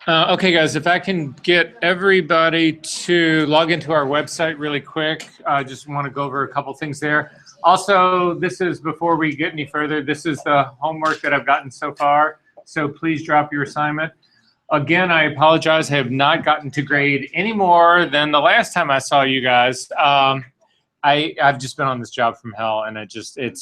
Okay, guys, if I can get everybody to log into our website really quick, I just want to go over a couple things there. Also, this is, before we get any further, this is the homework that I've gotten so far, so please drop your assignment. Again, I apologize, I have not gotten to grade any more than the last time I saw you guys. I've just been on this job from hell, and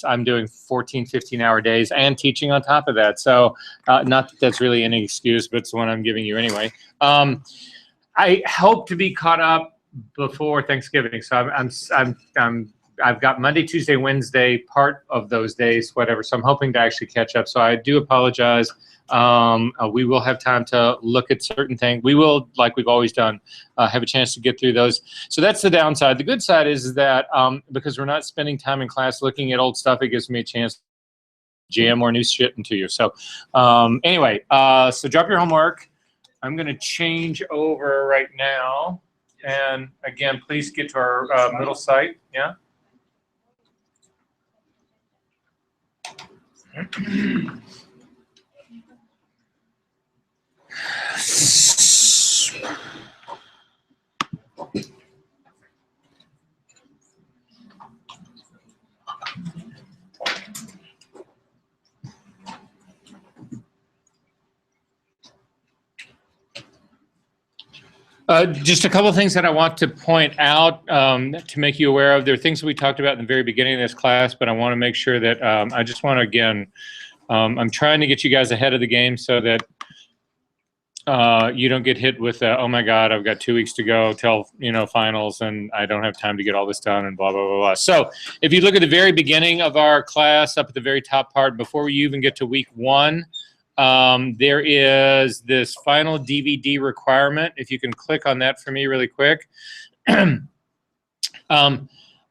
I'm doing 14, 15-hour days and teaching on top of that. So not that that's really any excuse, but it's the one I'm giving you anyway. I hope to be caught up before Thanksgiving. So I've got Monday, Tuesday, Wednesday, part of those days, whatever. So I'm hoping to actually catch up. So I do apologize. We will have time to look at certain things. We will, like we've always done, have a chance to get through those. So that's the downside. The good side is that because we're not spending time in class looking at old stuff, it gives me a chance to jam more new shit into you. So anyway, so drop your homework. I'm going to change over right now. And again, please get to our middle site. Yeah. Just a couple of things that I want to point out to make you aware of. There are things that we talked about in the very beginning of this class, but I want to make sure that I just want to, again, I'm trying to get you guys ahead of the game so that you don't get hit with, oh my God, I've got 2 weeks to go till, finals, and I don't have time to get all this done, and blah, blah, blah, blah. So if you look at the very beginning of our class, up at the very top part, before we even get to week 1, there is this final DVD requirement. If you can click on that for me really quick. I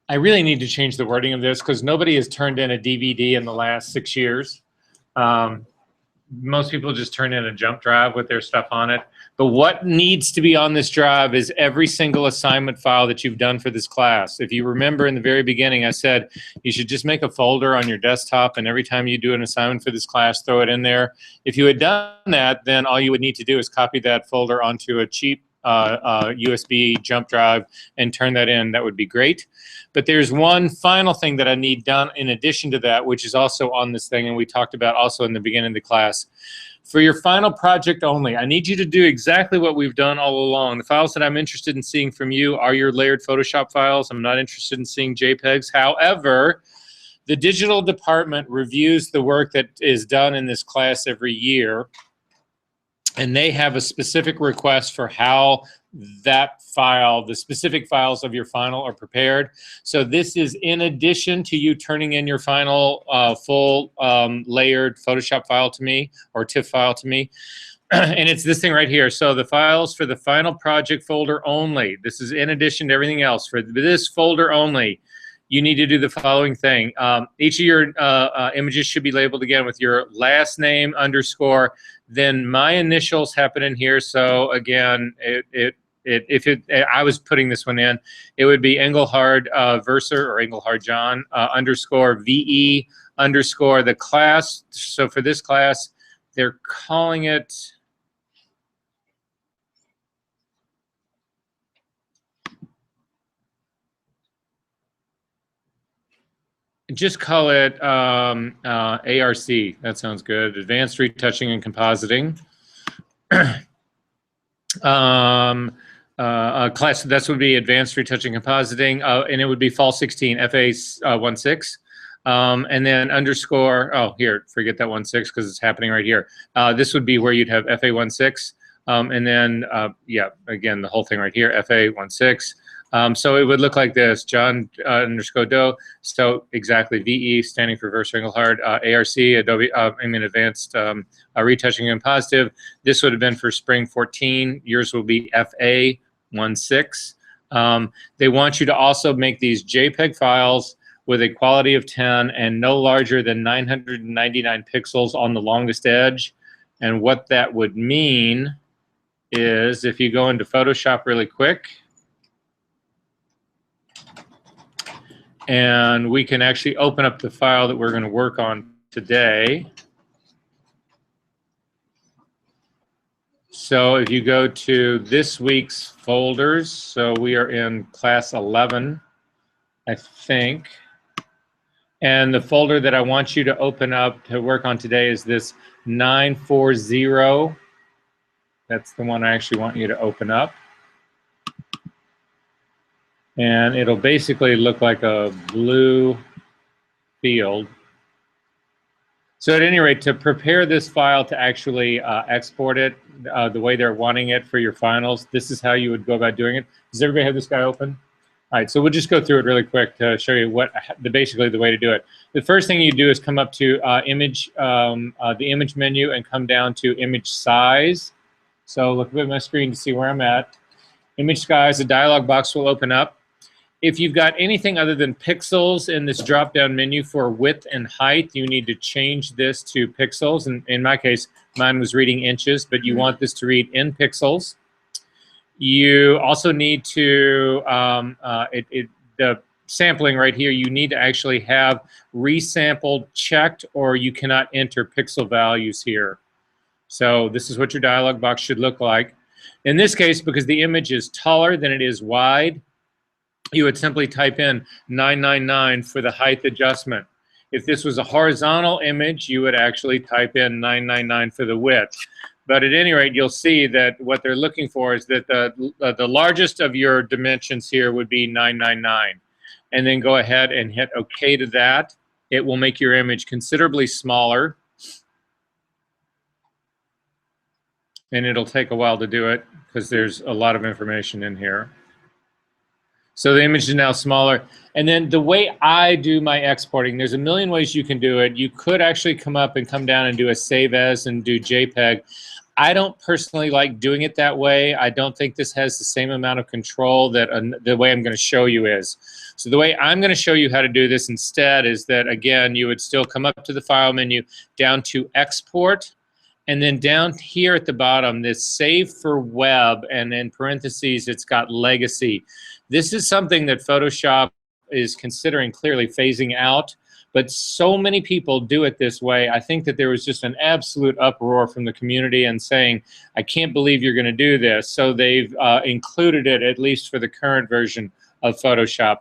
really need to change the wording of this because nobody has turned in a DVD in the last 6 years. Most people just turn in a jump drive with their stuff on it. But what needs to be on this drive is every single assignment file that you've done for this class. If you remember in the very beginning, I said you should just make a folder on your desktop, and every time you do an assignment for this class, throw it in there. If you had done that, then all you would need to do is copy that folder onto a cheap USB jump drive and turn that in. That would be great. But there's one final thing that I need done in addition to that, which is also on this thing, and we talked about also in the beginning of the class. For your final project only, I need you to do exactly what we've done all along. The files that I'm interested in seeing from you are your layered Photoshop files. I'm not interested in seeing JPEGs. However, the digital department reviews the work that is done in this class every year, and they have a specific request for how that file, the specific files of your final are prepared. So this is in addition to you turning in your final full layered Photoshop file to me, or TIFF file to me. And it's this thing right here. So the files for the final project folder only, this is in addition to everything else. For this folder only, you need to do the following thing. Each of your images should be labeled again with your last name underscore, then my initials happen in here. So again, I was putting this one in, it would be Engelhard Verser, or Engelhard John underscore VE underscore the class. So for this class, they're calling it, just call it ARC. That sounds good. Advanced Retouching and Compositing. Class, that would be Advanced Retouching and Compositing, and it would be Fall 16, FA16. And then underscore, oh, here, forget that 16 because it's happening right here. This would be where you'd have FA16. And then, yeah, again, the whole thing right here, FA16. So it would look like this, John underscore Doe. So exactly, VE standing for Verser Engelhard, ARC, Adobe, Advanced Retouching and Positive. This would have been for spring 14. Yours will be FA16. They want you to also make these JPEG files with a quality of 10 and no larger than 999 pixels on the longest edge. And what that would mean is, if you go into Photoshop really quick, and we can actually open up the file that we're going to work on today. So if you go to this week's folders, so we are in class 11, I think. And the folder that I want you to open up to work on today is this 940. That's the one I actually want you to open up. And it'll basically look like a blue field. So at any rate, to prepare this file to actually export it the way they're wanting it for your finals, this is how you would go about doing it. Does everybody have this guy open? All right, so we'll just go through it really quick to show you basically the way to do it. The first thing you do is come up to the image menu and come down to image size. So look at my screen to see where I'm at. Image size, a dialog box will open up. If you've got anything other than pixels in this drop-down menu for width and height, you need to change this to pixels. And in my case, mine was reading inches, but you want this to read in pixels. You also need to, the sampling right here, you need to actually have resampled checked, or you cannot enter pixel values here. So this is what your dialog box should look like. In this case, because the image is taller than it is wide, you would simply type in 999 for the height adjustment. If this was a horizontal image, you would actually type in 999 for the width. But at any rate, you'll see that what they're looking for is that the largest of your dimensions here would be 999. And then go ahead and hit OK to that. It will make your image considerably smaller. And it'll take a while to do it because there's a lot of information in here. So the image is now smaller. And then the way I do my exporting, there's a million ways you can do it. You could actually come up and come down and do a save as and do JPEG. I don't personally like doing it that way. I don't think this has the same amount of control that the way I'm going to show you is. So the way I'm going to show you how to do this instead is that, again, you would still come up to the file menu, down to export, and then down here at the bottom, this save for web, and in parentheses, it's got legacy. This is something that Photoshop is considering clearly phasing out, but so many people do it this way. I think that there was just an absolute uproar from the community and saying, I can't believe you're going to do this. So they've included it, at least for the current version of Photoshop.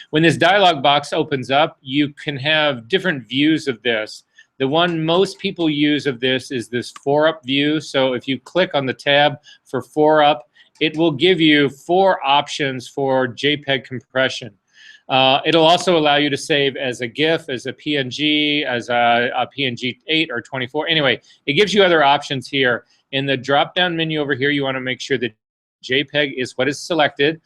When this dialog box opens up, you can have different views of this. The one most people use of this is this 4-up view. So if you click on the tab for 4-up, it will give you 4 options for JPEG compression. It'll also allow you to save as a GIF, as a PNG, as a PNG 8 or 24. Anyway, it gives you other options here. In the drop-down menu over here, you want to make sure that JPEG is what is selected.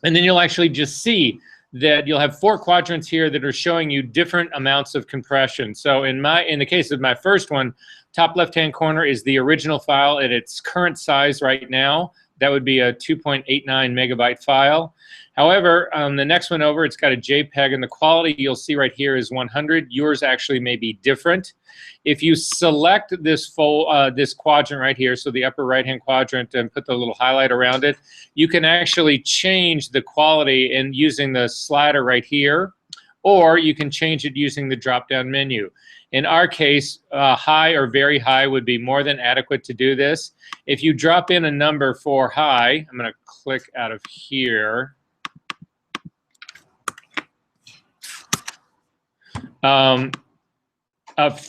And then you'll actually just see that you'll have 4 quadrants here that are showing you different amounts of compression. So in the case of my first one, top left-hand corner is the original file at its current size right now. That would be a 2.89 megabyte file. However, the next one over, it's got a JPEG, and the quality you'll see right here is 100. Yours actually may be different. If you select this quadrant right here, so the upper right-hand quadrant, and put the little highlight around it, you can actually change the quality in using the slider right here, or you can change it using the drop-down menu. In our case, high or very high would be more than adequate to do this. If you drop in a number for high, I'm going to click out of here. For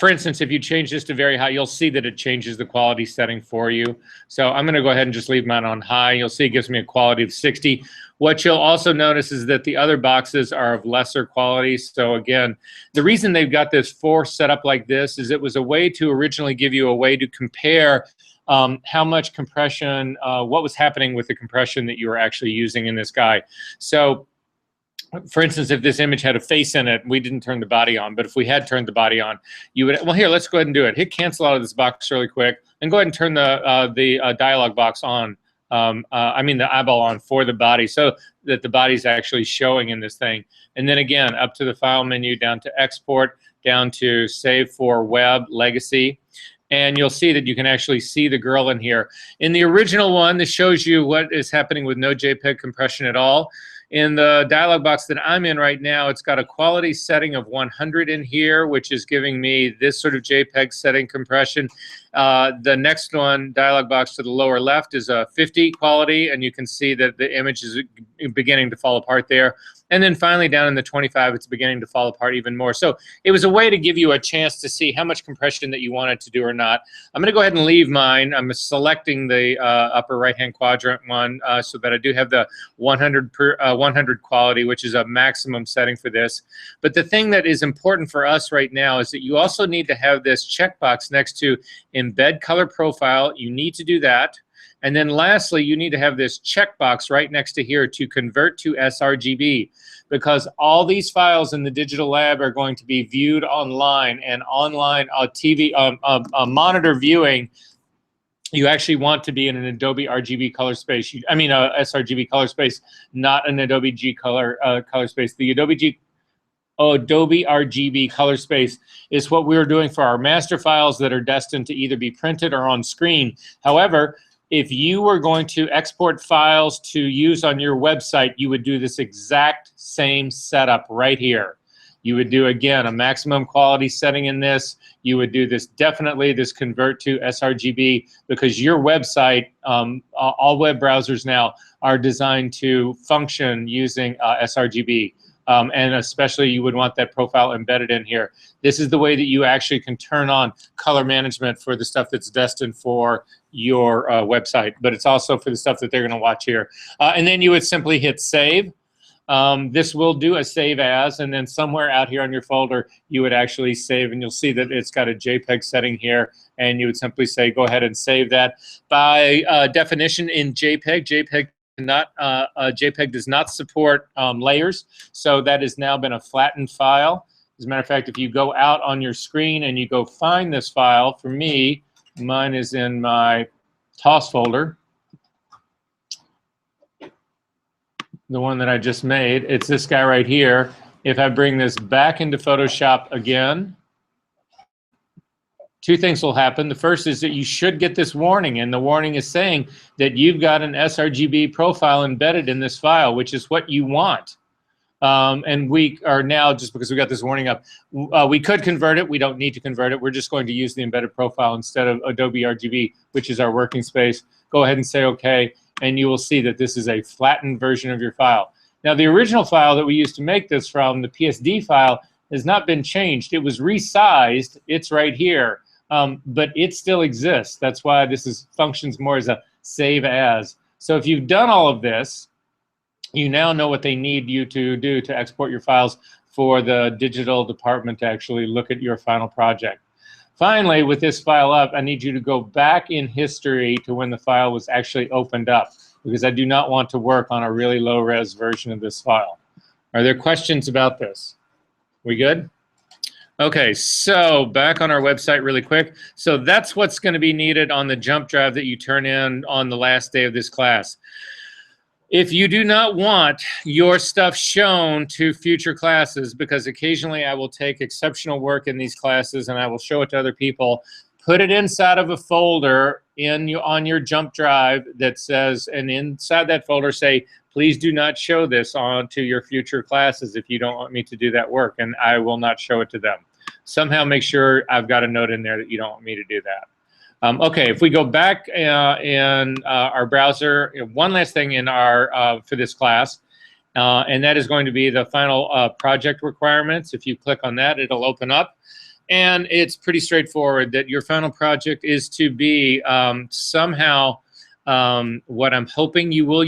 instance, if you change this to very high, you'll see that it changes the quality setting for you. So I'm going to go ahead and just leave mine on high. You'll see it gives me a quality of 60. What you'll also notice is that the other boxes are of lesser quality. So again, the reason they've got this 4 set up like this is it was a way to originally give you a way to compare how much compression, what was happening with the compression that you were actually using in this guy. So for instance, if this image had a face in it, we didn't turn the body on, but if we had turned the body on, you would, well, here, let's go ahead and do it. Hit cancel out of this box really quick, and go ahead and turn the dialog box on, I mean the eyeball on for the body, so that the body's actually showing in this thing. And then again, up to the file menu, down to export, down to save for web, legacy. And you'll see that you can actually see the girl in here. In the original one, this shows you what is happening with no JPEG compression at all. In the dialog box that I'm in right now, it's got a quality setting of 100 in here, which is giving me this sort of JPEG setting compression. The next one, dialog box to the lower left, is a 50 quality, and you can see that the image is beginning to fall apart there. And then finally down in the 25, it's beginning to fall apart even more. So it was a way to give you a chance to see how much compression that you wanted to do or not. I'm going to go ahead and leave mine. I'm selecting the upper right-hand quadrant one so that I do have the 100 quality, which is a maximum setting for this. But the thing that is important for us right now is that you also need to have this checkbox next to embed color profile. You need to do that. And then lastly, you need to have this checkbox right next to here to convert to sRGB, because all these files in the digital lab are going to be viewed online, and online TV monitor viewing, you actually want to be in an Adobe RGB color space. I mean, a sRGB color space, not an Adobe G color color space. The Adobe RGB color space is what we're doing for our master files that are destined to either be printed or on screen. However, if you were going to export files to use on your website, you would do this exact same setup right here. You would do, again, a maximum quality setting in this. You would do this, definitely this convert to sRGB, because your website, all web browsers now are designed to function using sRGB. And especially you would want that profile embedded in here. This is the way that you actually can turn on color management for the stuff that's destined for your website, but it's also for the stuff that they're going to watch here. And then you would simply hit save. This will do a save as, and then somewhere out here on your folder, you would actually save, and you'll see that it's got a JPEG setting here, and you would simply say, go ahead and save that. By definition in JPEG does not support layers, so that has now been a flattened file. As a matter of fact, if you go out on your screen and you go find this file, for me, mine is in my TOS folder, the one that I just made. It's this guy right here. If I bring this back into Photoshop again, two things will happen. The first is that you should get this warning, and the warning is saying that you've got an sRGB profile embedded in this file, which is what you want. And we are now, just because we got this warning up, we could convert it. We don't need to convert it. We're just going to use the embedded profile instead of Adobe RGB, which is our working space. Go ahead and say OK, and you will see that this is a flattened version of your file. Now, the original file that we used to make this from, the PSD file, has not been changed. It was resized. It's right here. But it still exists. That's why this functions more as a save as. So if you've done all of this, you now know what they need you to do to export your files for the digital department to actually look at your final project. Finally, with this file up, I need you to go back in history to when the file was actually opened up, because I do not want to work on a really low-res version of this file. Are there questions about this? We good? Okay, so back on our website really quick. So that's what's going to be needed on the jump drive that you turn in on the last day of this class. If you do not want your stuff shown to future classes, because occasionally I will take exceptional work in these classes and I will show it to other people, put it inside of a folder on your jump drive that says, and inside that folder say, please do not show this on to your future classes if you don't want me to do that work, and I will not show it to them. Somehow make sure I've got a note in there that you don't want me to do that. Okay, if we go back in our browser, one last thing in our for this class, and that is going to be the final project requirements. If you click on that, it'll open up. And it's pretty straightforward that your final project is to be somehow what I'm hoping you will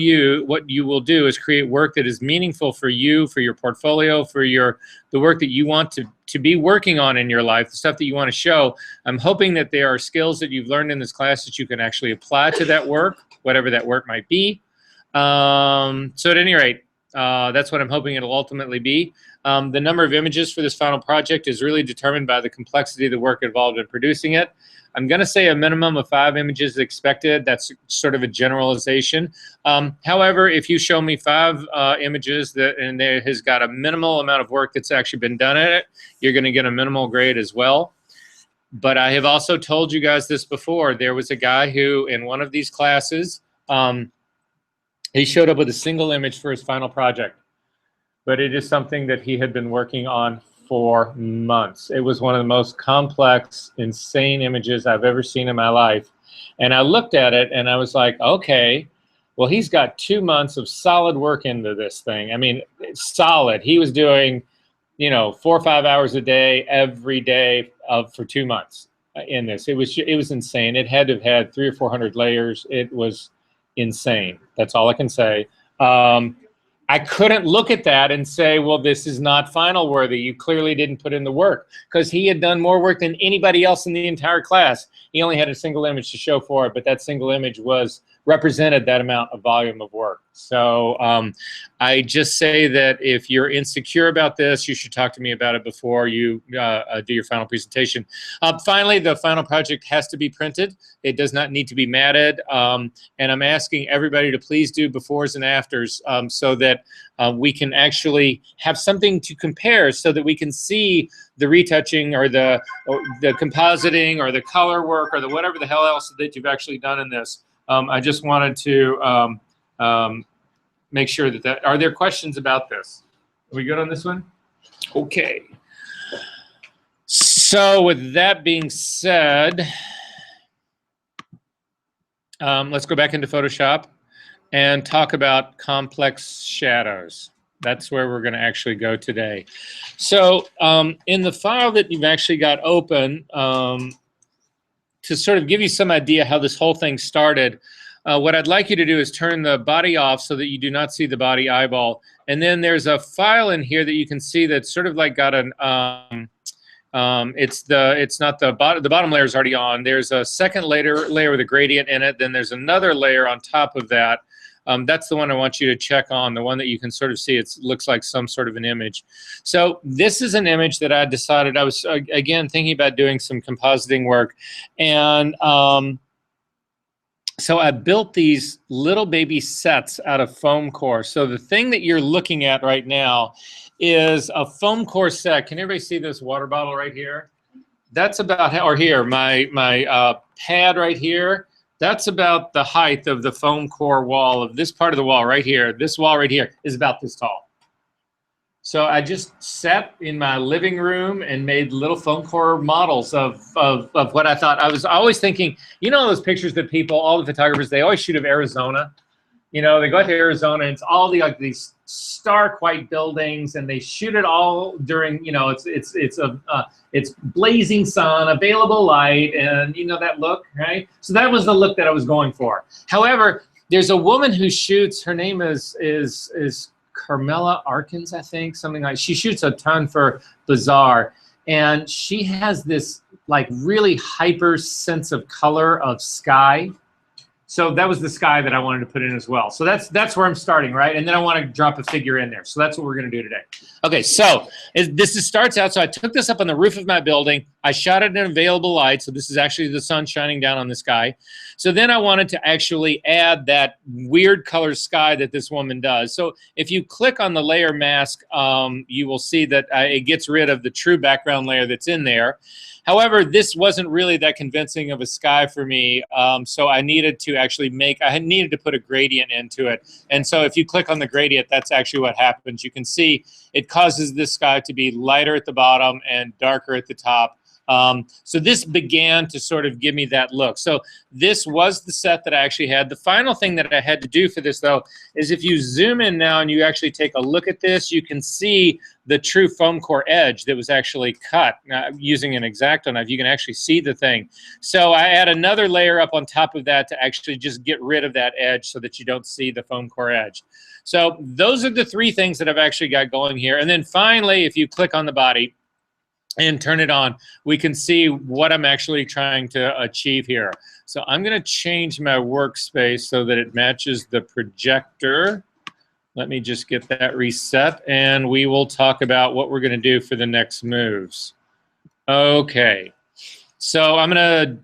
what you will do is create work that is meaningful for you, for your portfolio, for the work that you want to be working on in your life, the stuff that you want to show. I'm hoping that there are skills that you've learned in this class that you can actually apply to that work, whatever that work might be. So at any rate, that's what I'm hoping it'll ultimately be. The number of images for this final project is really determined by the complexity of the work involved in producing it. I'm going to say a minimum of 5 images expected. That's sort of a generalization. However, if you show me 5 images and there has got a minimal amount of work that's actually been done in it, you're going to get a minimal grade as well. But I have also told you guys this before. There was a guy who, in one of these classes, He showed up with a single image for his final project, but it is something that he had been working on for months. It was one of the most complex, insane images I've ever seen in my life. And I looked at it and I was like, okay, well, he's got 2 months of solid work into this thing. I mean, solid. He was doing, 4 or 5 hours a day, every day for 2 months in this. It was insane. It had to have had 300 or 400 layers. It was insane. That's all I can say. I couldn't look at that and say, well, this is not final worthy. You clearly didn't put in the work, because he had done more work than anybody else in the entire class. He only had a single image to show for it, but that single image represented that amount of volume of work. So I just say that if you're insecure about this, you should talk to me about it before you do your final presentation. Finally, the final project has to be printed. It does not need to be matted. And I'm asking everybody to please do befores and afters so that we can actually have something to compare, so that we can see the retouching or the compositing or the color work or the whatever the hell else that you've actually done in this. I just wanted to make sure that are there questions about this? Are we good on this one? Okay. So with that being said, let's go back into Photoshop and talk about complex shadows. That's where we're going to actually go today. So in the file that you've actually got open, to sort of give you some idea how this whole thing started, what I'd like you to do is turn the body off so that you do not see the body eyeball. And then there's a file in here that you can see that's sort of like got an, it's not the bottom layer is already on. There's a second layer with a gradient in it. Then there's another layer on top of that. That's the one I want you to check on, the one that you can sort of see. It looks like some sort of an image. So this is an image that I decided I was, again, thinking about doing some compositing work. And so I built these little baby sets out of foam core. So the thing that you're looking at right now is a foam core set. Can everybody see this water bottle right here? That's about, or here, my pad right here. That's about the height of the foam core wall of this part of the wall right here. This wall right here is about this tall. So I just sat in my living room and made little foam core models of what I thought. I was always thinking, those pictures that people, all the photographers, they always shoot of Arizona. They go out to Arizona and it's all these stark white buildings, and they shoot it all during, it's blazing sun, available light, and that look, right? So that was the look that I was going for. However, there's a woman who shoots. Her name is Carmela Arkins, I think, something like. She shoots a ton for Bazaar, and she has this like really hyper sense of color of sky. So that was the sky that I wanted to put in as well. So that's where I'm starting, right? And then I want to drop a figure in there. So that's what we're going to do today. Okay, so starts out. So I took this up on the roof of my building. I shot it in available light. So this is actually the sun shining down on the sky. So then I wanted to actually add that weird color sky that this woman does. So if you click on the layer mask, you will see that it gets rid of the true background layer that's in there. However, this wasn't really that convincing of a sky for me, so I needed to actually I needed to put a gradient into it. And so if you click on the gradient, that's actually what happens. You can see it causes this sky to be lighter at the bottom and darker at the top. So this began to sort of give me that look. So this was the set that I actually had. The final thing that I had to do for this, though, is if you zoom in now and you actually take a look at this, you can see the true foam core edge that was actually cut using an X-Acto knife. You can actually see the thing. So I add another layer up on top of that to actually just get rid of that edge so that you don't see the foam core edge. So those are the three things that I've actually got going here. And then finally, if you click on the body and turn it on, we can see what I'm actually trying to achieve here. So I'm going to change my workspace so that it matches the projector. Let me just get that reset, and we will talk about what we're going to do for the next moves. Okay, so I'm going to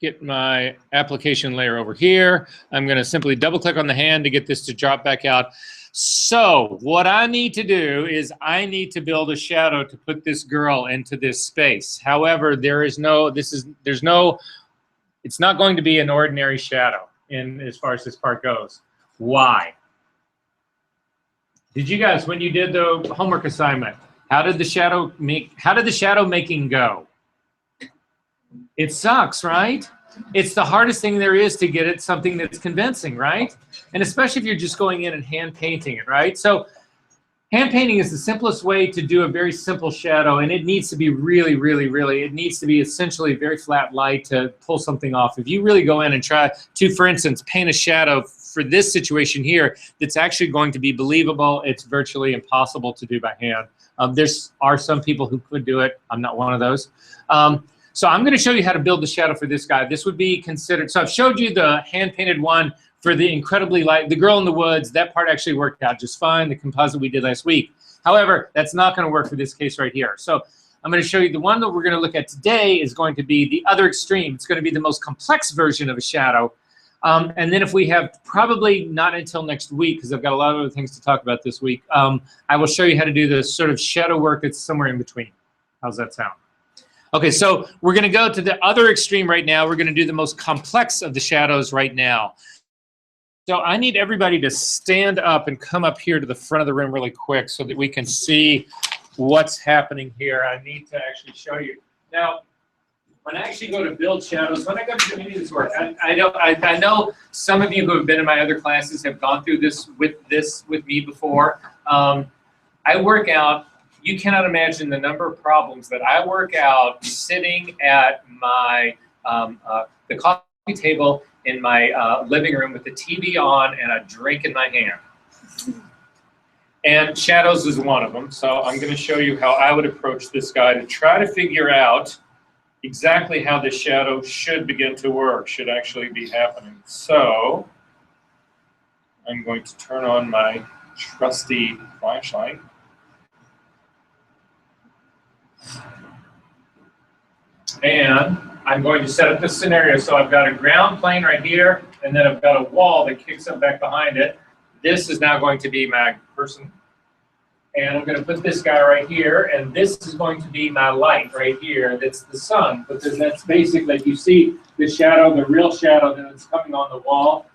get my application layer over here. I'm going to simply double click on the hand to get this to drop back out. So what I need to do is I need to build a shadow to put this girl into this space. However, it's not going to be an ordinary shadow as far as this part goes. Why? Did you guys, when you did the homework assignment, how did the shadow making go? It sucks, right? It's the hardest thing there is to get it something that's convincing, right? And especially if you're just going in and hand painting it, right? So hand painting is the simplest way to do a very simple shadow, and it needs to be really, it needs to be essentially very flat light to pull something off. If you really go in and try to, for instance, paint a shadow for this situation here that's actually going to be believable, it's virtually impossible to do by hand. There are some people who could do it. I'm not one of those. So I'm going to show you how to build the shadow for this guy. This would be considered, so I've showed you the hand-painted one for the incredibly light, the girl in the woods. That part actually worked out just fine, the composite we did last week. However, that's not going to work for this case right here. So I'm going to show you the one that we're going to look at today is going to be the other extreme. It's going to be the most complex version of a shadow. And then if we have, probably not until next week, because I've got a lot of other things to talk about this week, I will show you how to do the sort of shadow work that's somewhere in between. How's that sound? Okay, so we're going to go to the other extreme right now. We're going to do the most complex of the shadows right now. So I need everybody to stand up and come up here to the front of the room really quick so that we can see what's happening here. I need to actually show you. Now, when I actually go to build shadows, when I go to do any of this work, I know some of you who have been in my other classes have gone through this with me before. I work out. You cannot imagine the number of problems that I work out sitting at my the coffee table in my living room with the TV on and a drink in my hand. And shadows is one of them. So I'm going to show you how I would approach this guy to try to figure out exactly how this shadow should begin to work, should actually be happening. So I'm going to turn on my trusty flashlight. And I'm going to set up this scenario. So I've got a ground plane right here, and then I've got a wall that kicks up back behind it. This is now going to be my person. And I'm going to put this guy right here, and this is going to be my light right here. That's the sun, because that's basically, if you see the shadow, the real shadow that's coming on the wall,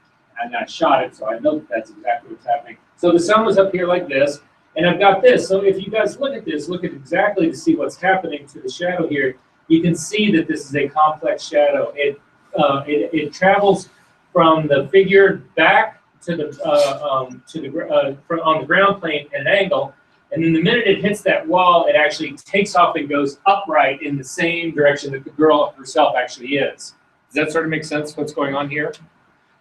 and I shot it, so I know that's exactly what's happening. So the sun was up here like this, and I've got this. So if you guys look at this, look at exactly to see what's happening to the shadow here, you can see that this is a complex shadow. It travels from the figure back to the on the ground plane at an angle, and then the minute it hits that wall, it actually takes off and goes upright in the same direction that the girl herself actually is. Does that sort of make sense? What's going on here?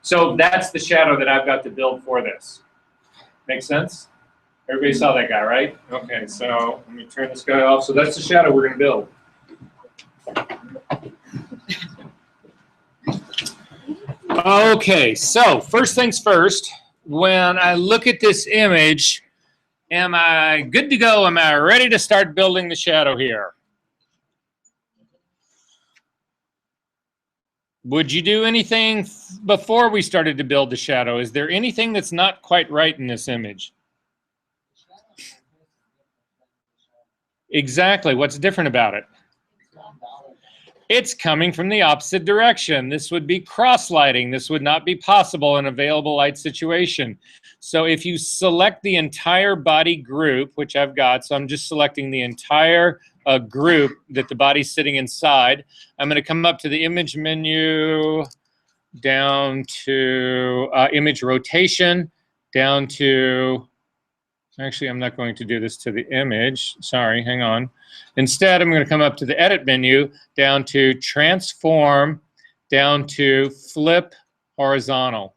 So that's the shadow that I've got to build for this. Make sense? Everybody saw that guy, right? Okay, so let me turn this guy off. So that's the shadow we're going to build. Okay, so first things first, when I look at this image, am I good to go? Am I ready to start building the shadow here? Would you do anything before we started to build the shadow? Is there anything that's not quite right in this image? Exactly. What's different about it? It's coming from the opposite direction. This would be cross-lighting. This would not be possible in a available light situation. So if you select the entire body group, which I've got, so I'm just selecting the entire group that the body's sitting inside, I'm going to come up to the image menu, down to image rotation, down to, actually I'm not going to do this to the image, sorry, hang on. Instead, I'm going to come up to the edit menu, down to transform, down to flip horizontal.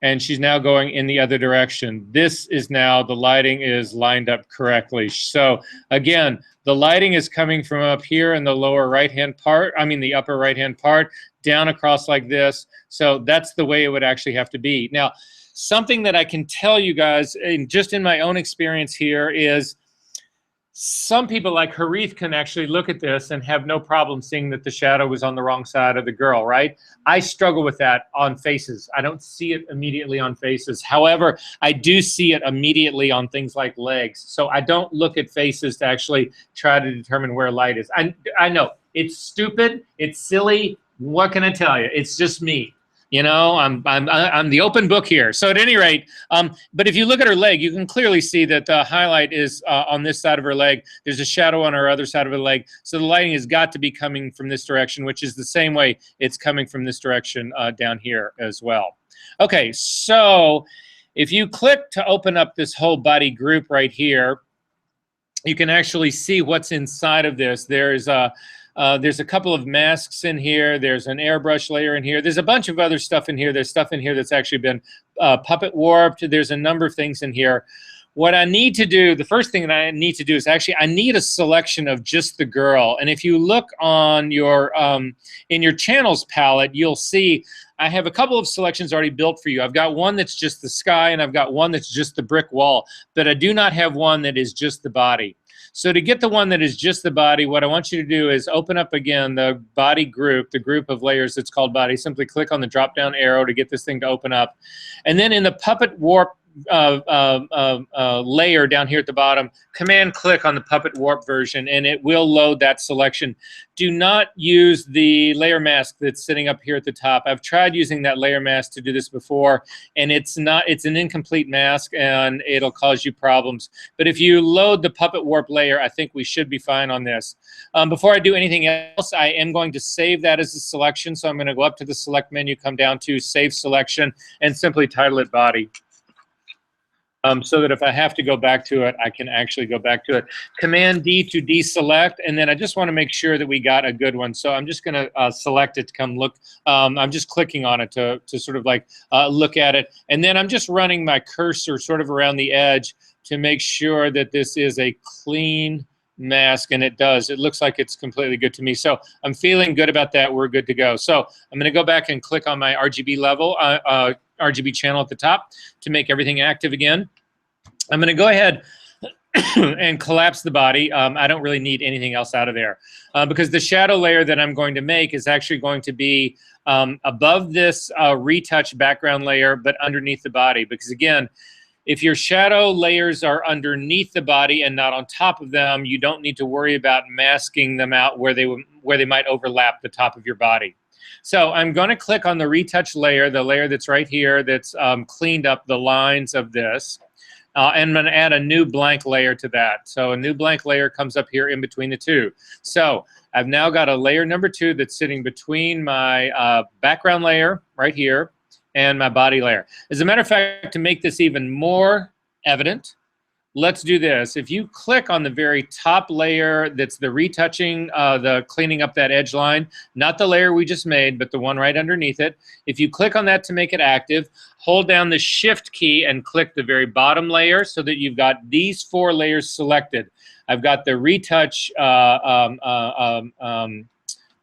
And she's now going in the other direction. This is now, the lighting is lined up correctly. So again, the lighting is coming from up here in the lower right-hand part, I mean the upper right-hand part, down across like this. So that's the way it would actually have to be. Now, something that I can tell you guys, just in my own experience here, is some people like Harith can actually look at this and have no problem seeing that the shadow was on the wrong side of the girl, right? I struggle with that on faces. I don't see it immediately on faces. However, I do see it immediately on things like legs. So I don't look at faces to actually try to determine where light is. I know, it's stupid, it's silly. What can I tell you? It's just me. You know, I'm the open book here. So at any rate, but if you look at her leg, you can clearly see that the highlight is on this side of her leg. There's a shadow on her other side of her leg. So the lighting has got to be coming from this direction, which is the same way it's coming from this direction down here as well. Okay, so if you click to open up this whole body group right here, you can actually see what's inside of this. There's a couple of masks in here. There's an airbrush layer in here. There's a bunch of other stuff in here. There's stuff in here that's actually been puppet warped. There's a number of things in here. What I need to do, the first thing that I need to do is actually I need a selection of just the girl. And if you look on your in your channels palette, you'll see I have a couple of selections already built for you. I've got one that's just the sky, and I've got one that's just the brick wall, but I do not have one that is just the body. So to get the one that is just the body, what I want you to do is open up again the body group, the group of layers that's called body. Simply click on the drop-down arrow to get this thing to open up. And then in the puppet warp layer down here at the bottom, command click on the puppet warp version, and it will load that selection. Do not use the layer mask that's sitting up here at the top. I've tried using that layer mask to do this before, and it's an incomplete mask, and it'll cause you problems. But if you load the puppet warp layer, I think we should be fine on this. Before I do anything else, I am going to save that as a selection. So I'm going to go up to the select menu, come down to save selection, and simply title it body. So that if I have to go back to it, I can actually go back to it. Command D to deselect, and then I just want to make sure that we got a good one. So I'm just going to select it to come look. I'm just clicking on it to sort of like look at it. And then I'm just running my cursor sort of around the edge to make sure that this is a clean mask, and it does. It looks like it's completely good to me. So I'm feeling good about that. We're good to go. So I'm going to go back and click on my RGB level, RGB channel at the top to make everything active again. I'm going to go ahead and collapse the body. I don't really need anything else out of there because the shadow layer that I'm going to make is actually going to be above this retouch background layer, but underneath the body. Because again, if your shadow layers are underneath the body and not on top of them, you don't need to worry about masking them out where they might overlap the top of your body. So I'm going to click on the retouch layer, the layer that's right here that's cleaned up the lines of this. And I'm going to add a new blank layer to that. So a new blank layer comes up here in between the two. So I've now got a layer number 2 that's sitting between my background layer right here and my body layer. As a matter of fact, to make this even more evident, let's do this. If you click on the very top layer that's the retouching, the cleaning up that edge line, not the layer we just made, but the one right underneath it. If you click on that to make it active, hold down the Shift key and click the very bottom layer so that you've got these 4 layers selected. I've got the retouch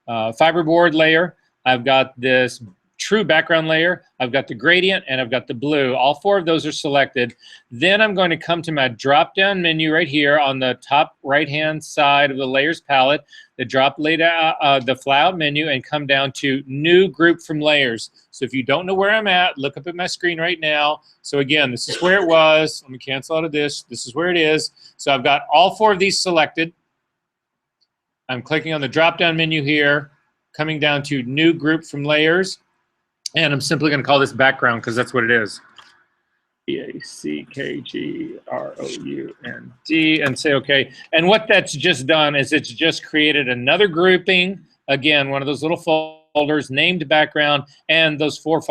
fiberboard layer. I've got this true background layer, I've got the gradient, and I've got the blue. All 4 of those are selected. Then I'm going to come to my drop-down menu right here on the top right-hand side of the layers palette, the the flyout menu, and come down to new group from layers. So if you don't know where I'm at, look up at my screen right now. So again, this is where it was. Let me cancel out of this. This is where it is. So I've got all 4 of these selected. I'm clicking on the drop-down menu here, coming down to new group from layers. And I'm simply going to call this background because that's what it is. B-A-C-K-G-R-O-U-N-D, and say OK. And what that's just done is it's just created another grouping. Again, one of those little folders named background, and those 4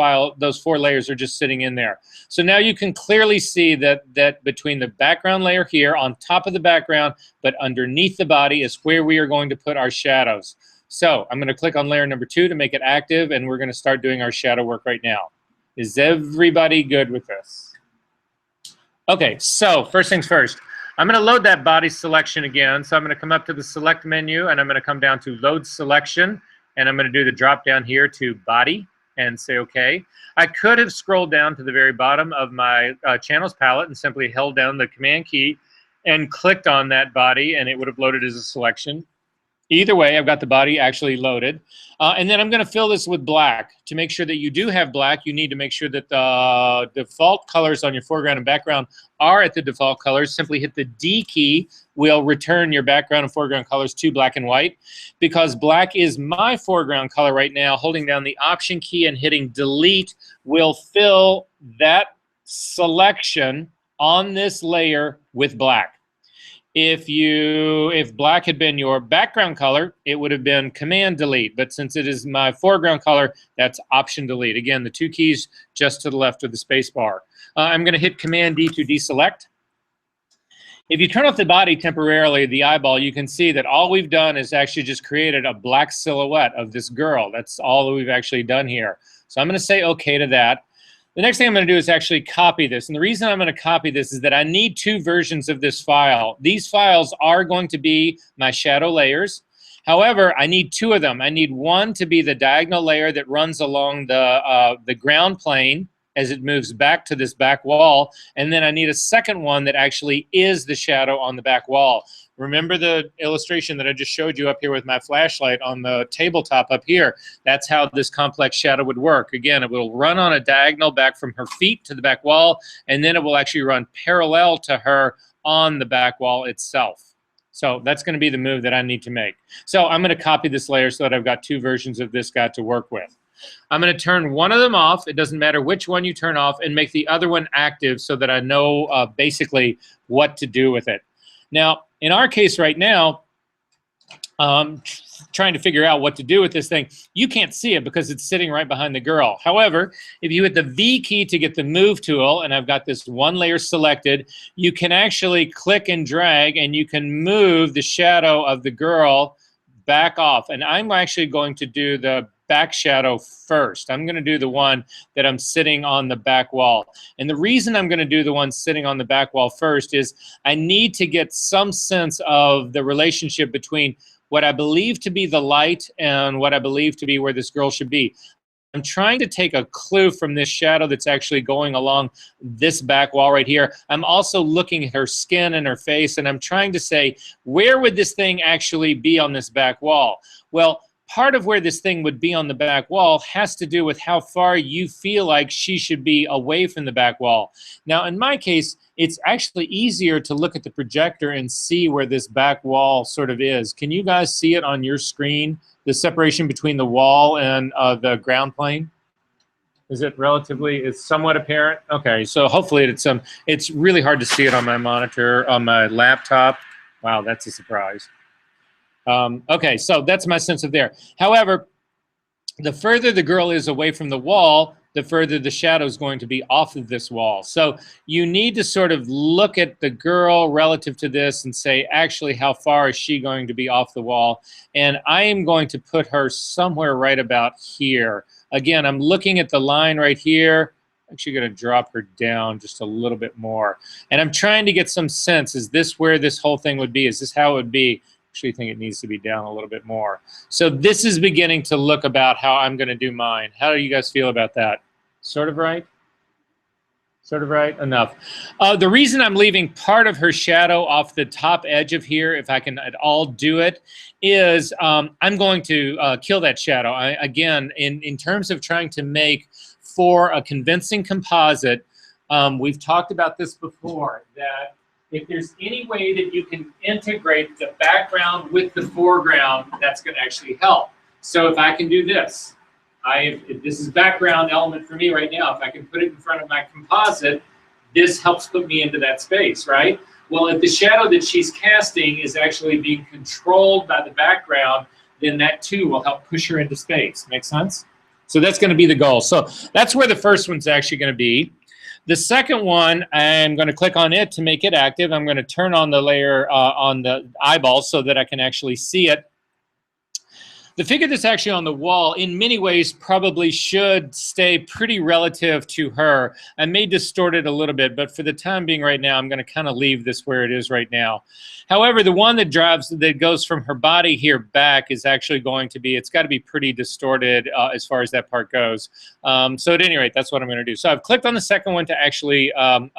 layers are just sitting in there. So now you can clearly see that between the background layer here on top of the background, but underneath the body is where we are going to put our shadows. So I'm going to click on layer number 2 to make it active, and we're going to start doing our shadow work right now. Is everybody good with this? Okay, so first things first. I'm going to load that body selection again. So I'm going to come up to the select menu, and I'm going to come down to load selection, and I'm going to do the drop down here to body and say OK. I could have scrolled down to the very bottom of my channels palette and simply held down the command key and clicked on that body, and it would have loaded as a selection. Either way, I've got the body actually loaded. And then I'm going to fill this with black. To make sure that you do have black, you need to make sure that the default colors on your foreground and background are at the default colors. Simply hit the D key. Will return your background and foreground colors to black and white. Because black is my foreground color right now, holding down the Option key and hitting Delete will fill that selection on this layer with black. If black had been your background color, it would have been Command Delete. But since it is my foreground color, that's Option Delete. Again, the two keys just to the left of the space bar. I'm going to hit Command D to deselect. If you turn off the body temporarily, the eyeball, you can see that all we've done is actually just created a black silhouette of this girl. That's all that we've actually done here. So I'm going to say OK to that. The next thing I'm going to do is actually copy this. And the reason I'm going to copy this is that I need two versions of this file. These files are going to be my shadow layers. However, I need two of them. I need one to be the diagonal layer that runs along the ground plane as it moves back to this back wall. And then I need a second one that actually is the shadow on the back wall. Remember the illustration that I just showed you up here with my flashlight on the tabletop up here? That's how this complex shadow would work. Again, it will run on a diagonal back from her feet to the back wall, and then it will actually run parallel to her on the back wall itself. So that's going to be the move that I need to make. So I'm going to copy this layer so that I've got two versions of this guy to work with. I'm going to turn one of them off. It doesn't matter which one you turn off, and make the other one active so that I know basically what to do with it. Now, in our case right now, trying to figure out what to do with this thing, you can't see it because it's sitting right behind the girl. However, if you hit the V key to get the Move tool, and I've got this one layer selected, you can actually click and drag, and you can move the shadow of the girl back off. And I'm actually going to do the back shadow first. I'm going to do the one that I'm sitting on the back wall. And the reason I'm going to do the one sitting on the back wall first is I need to get some sense of the relationship between what I believe to be the light and what I believe to be where this girl should be. I'm trying to take a clue from this shadow that's actually going along this back wall right here. I'm also looking at her skin and her face, and I'm trying to say, where would this thing actually be on this back wall? Well, part of where this thing would be on the back wall has to do with how far you feel like she should be away from the back wall. Now, in my case, it's actually easier to look at the projector and see where this back wall sort of is. Can you guys see it on your screen, the separation between the wall and the ground plane? Is it relatively, it's somewhat apparent? Okay, so hopefully it's really hard to see it on my monitor, on my laptop. Wow, that's a surprise. Okay, so that's my sense of there. However, the further the girl is away from the wall, the further the shadow is going to be off of this wall. So you need to sort of look at the girl relative to this and say, actually, how far is she going to be off the wall? And I am going to put her somewhere right about here. Again, I'm looking at the line right here. I'm actually going to drop her down just a little bit more. And I'm trying to get some sense. Is this where this whole thing would be? Is this how it would be? Actually think it needs to be down a little bit more. So this is beginning to look about how I'm going to do mine. How do you guys feel about that? Sort of right? Sort of right? Enough. The reason I'm leaving part of her shadow off the top edge of here, if I can at all do it, is I'm going to kill that shadow. Again, in terms of trying to make for a convincing composite, we've talked about this before, that if there's any way that you can integrate the background with the foreground, that's going to actually help. So if I can do this, if this is background element for me right now. If I can put it in front of my composite, this helps put me into that space, right? Well, if the shadow that she's casting is actually being controlled by the background, then that too will help push her into space. Make sense? So that's going to be the goal. So that's where the first one's actually going to be. The second one, I'm going to click on it to make it active. I'm going to turn on the layer on the eyeball so that I can actually see it. The figure that's actually on the wall, in many ways, probably should stay pretty relative to her. I may distort it a little bit, but for the time being right now, I'm going to kind of leave this where it is right now. However, the one that goes from her body here back is actually going to be, it's got to be pretty distorted as far as that part goes. So at any rate, that's what I'm going to do. So I've clicked on the second one to actually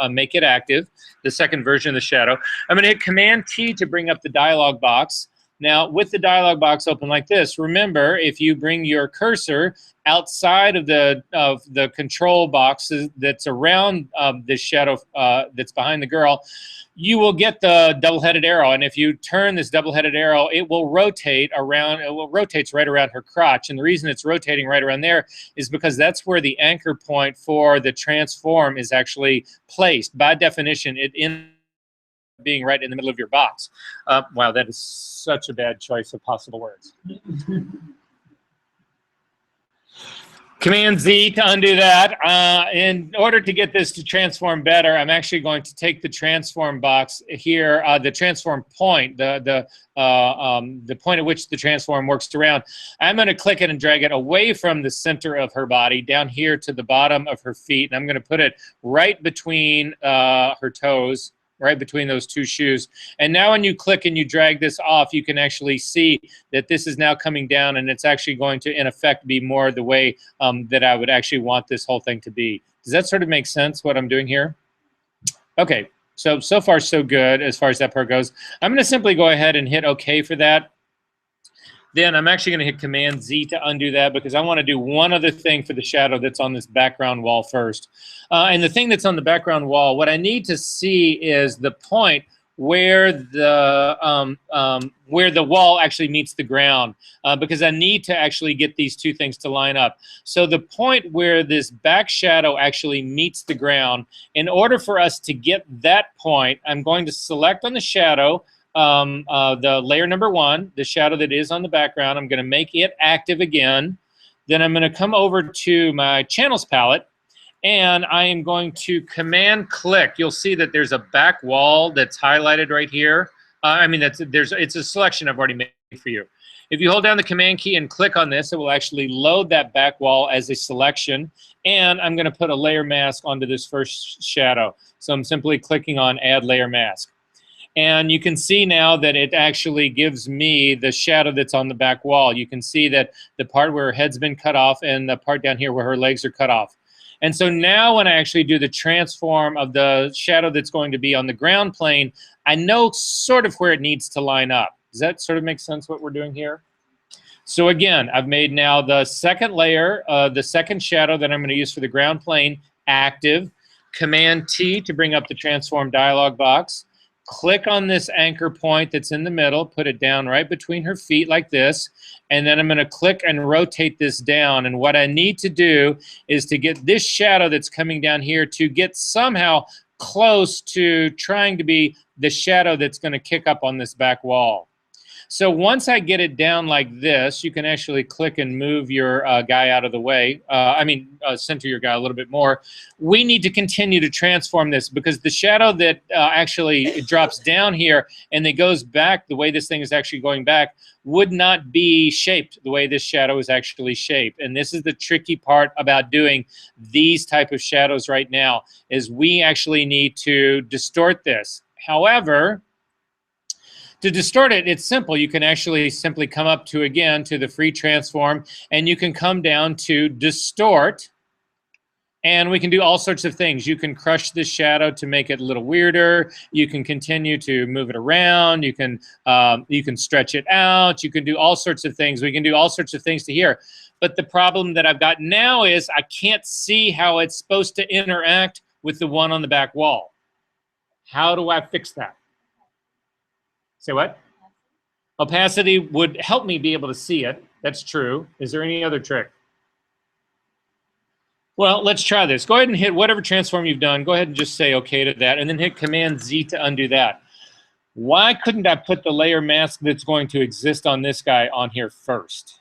make it active, the second version of the shadow. I'm going to hit Command T to bring up the dialog box. Now, with the dialog box open like this, remember, if you bring your cursor outside of the control boxes that's around this shadow that's behind the girl, you will get the double-headed arrow. And if you turn this double-headed arrow, it will rotate around, rotates right around her crotch. And the reason it's rotating right around there is because that's where the anchor point for the transform is actually placed. By definition, it in being right in the middle of your box. Wow, that is such a bad choice of possible words. Command Z to undo that. In order to get this to transform better, I'm actually going to take the transform box here, the transform point, the point at which the transform works around. I'm going to click it and drag it away from the center of her body down here to the bottom of her feet, and I'm going to put it right between her toes, right between those two shoes. And now when you click and you drag this off, you can actually see that this is now coming down, and it's actually going to, in effect, be more the way that I would actually want this whole thing to be. Does that sort of make sense, what I'm doing here? Okay, so far so good as far as that part goes. I'm going to simply go ahead and hit OK for that. Then I'm actually going to hit Command Z to undo that because I want to do one other thing for the shadow that's on this background wall first. And the thing that's on the background wall, what I need to see is the point where the wall actually meets the ground, because I need to actually get these two things to line up. So the point where this back shadow actually meets the ground, in order for us to get that point, I'm going to select on the shadow the layer number 1, the shadow that is on the background. I'm going to make it active again. Then I'm going to come over to my channels palette, and I am going to command click. You'll see that there's a back wall that's highlighted right here. It's a selection I've already made for you. If you hold down the command key and click on this, it will actually load that back wall as a selection. And I'm going to put a layer mask onto this first shadow. So I'm simply clicking on add layer mask. And you can see now that it actually gives me the shadow that's on the back wall. You can see that the part where her head's been cut off and the part down here where her legs are cut off. And so now when I actually do the transform of the shadow that's going to be on the ground plane, I know sort of where it needs to line up. Does that sort of make sense what we're doing here? So again, I've made now the second layer, the second shadow that I'm going to use for the ground plane active. Command T to bring up the transform dialog box. Click on this anchor point that's in the middle, put it down right between her feet like this, and then I'm going to click and rotate this down. And what I need to do is to get this shadow that's coming down here to get somehow close to trying to be the shadow that's going to kick up on this back wall. So once I get it down like this, you can actually click and move your guy out of the way. Center your guy a little bit more. We need to continue to transform this because the shadow that actually drops down here and it goes back the way this thing is actually going back would not be shaped the way this shadow is actually shaped. And this is the tricky part about doing these type of shadows right now, is we actually need to distort this. However, to distort it, it's simple. You can actually simply come up to, again, to the free transform, and you can come down to distort, and we can do all sorts of things. You can crush this shadow to make it a little weirder. You can continue to move it around. You can stretch it out. You can do all sorts of things. We can do all sorts of things to here. But the problem that I've got now is I can't see how it's supposed to interact with the one on the back wall. How do I fix that? Say what? Opacity would help me be able to see it. That's true. Is there any other trick? Well, let's try this. Go ahead and hit whatever transform you've done. Go ahead and just say OK to that, and then hit Command Z to undo that. Why couldn't I put the layer mask that's going to exist on this guy on here first?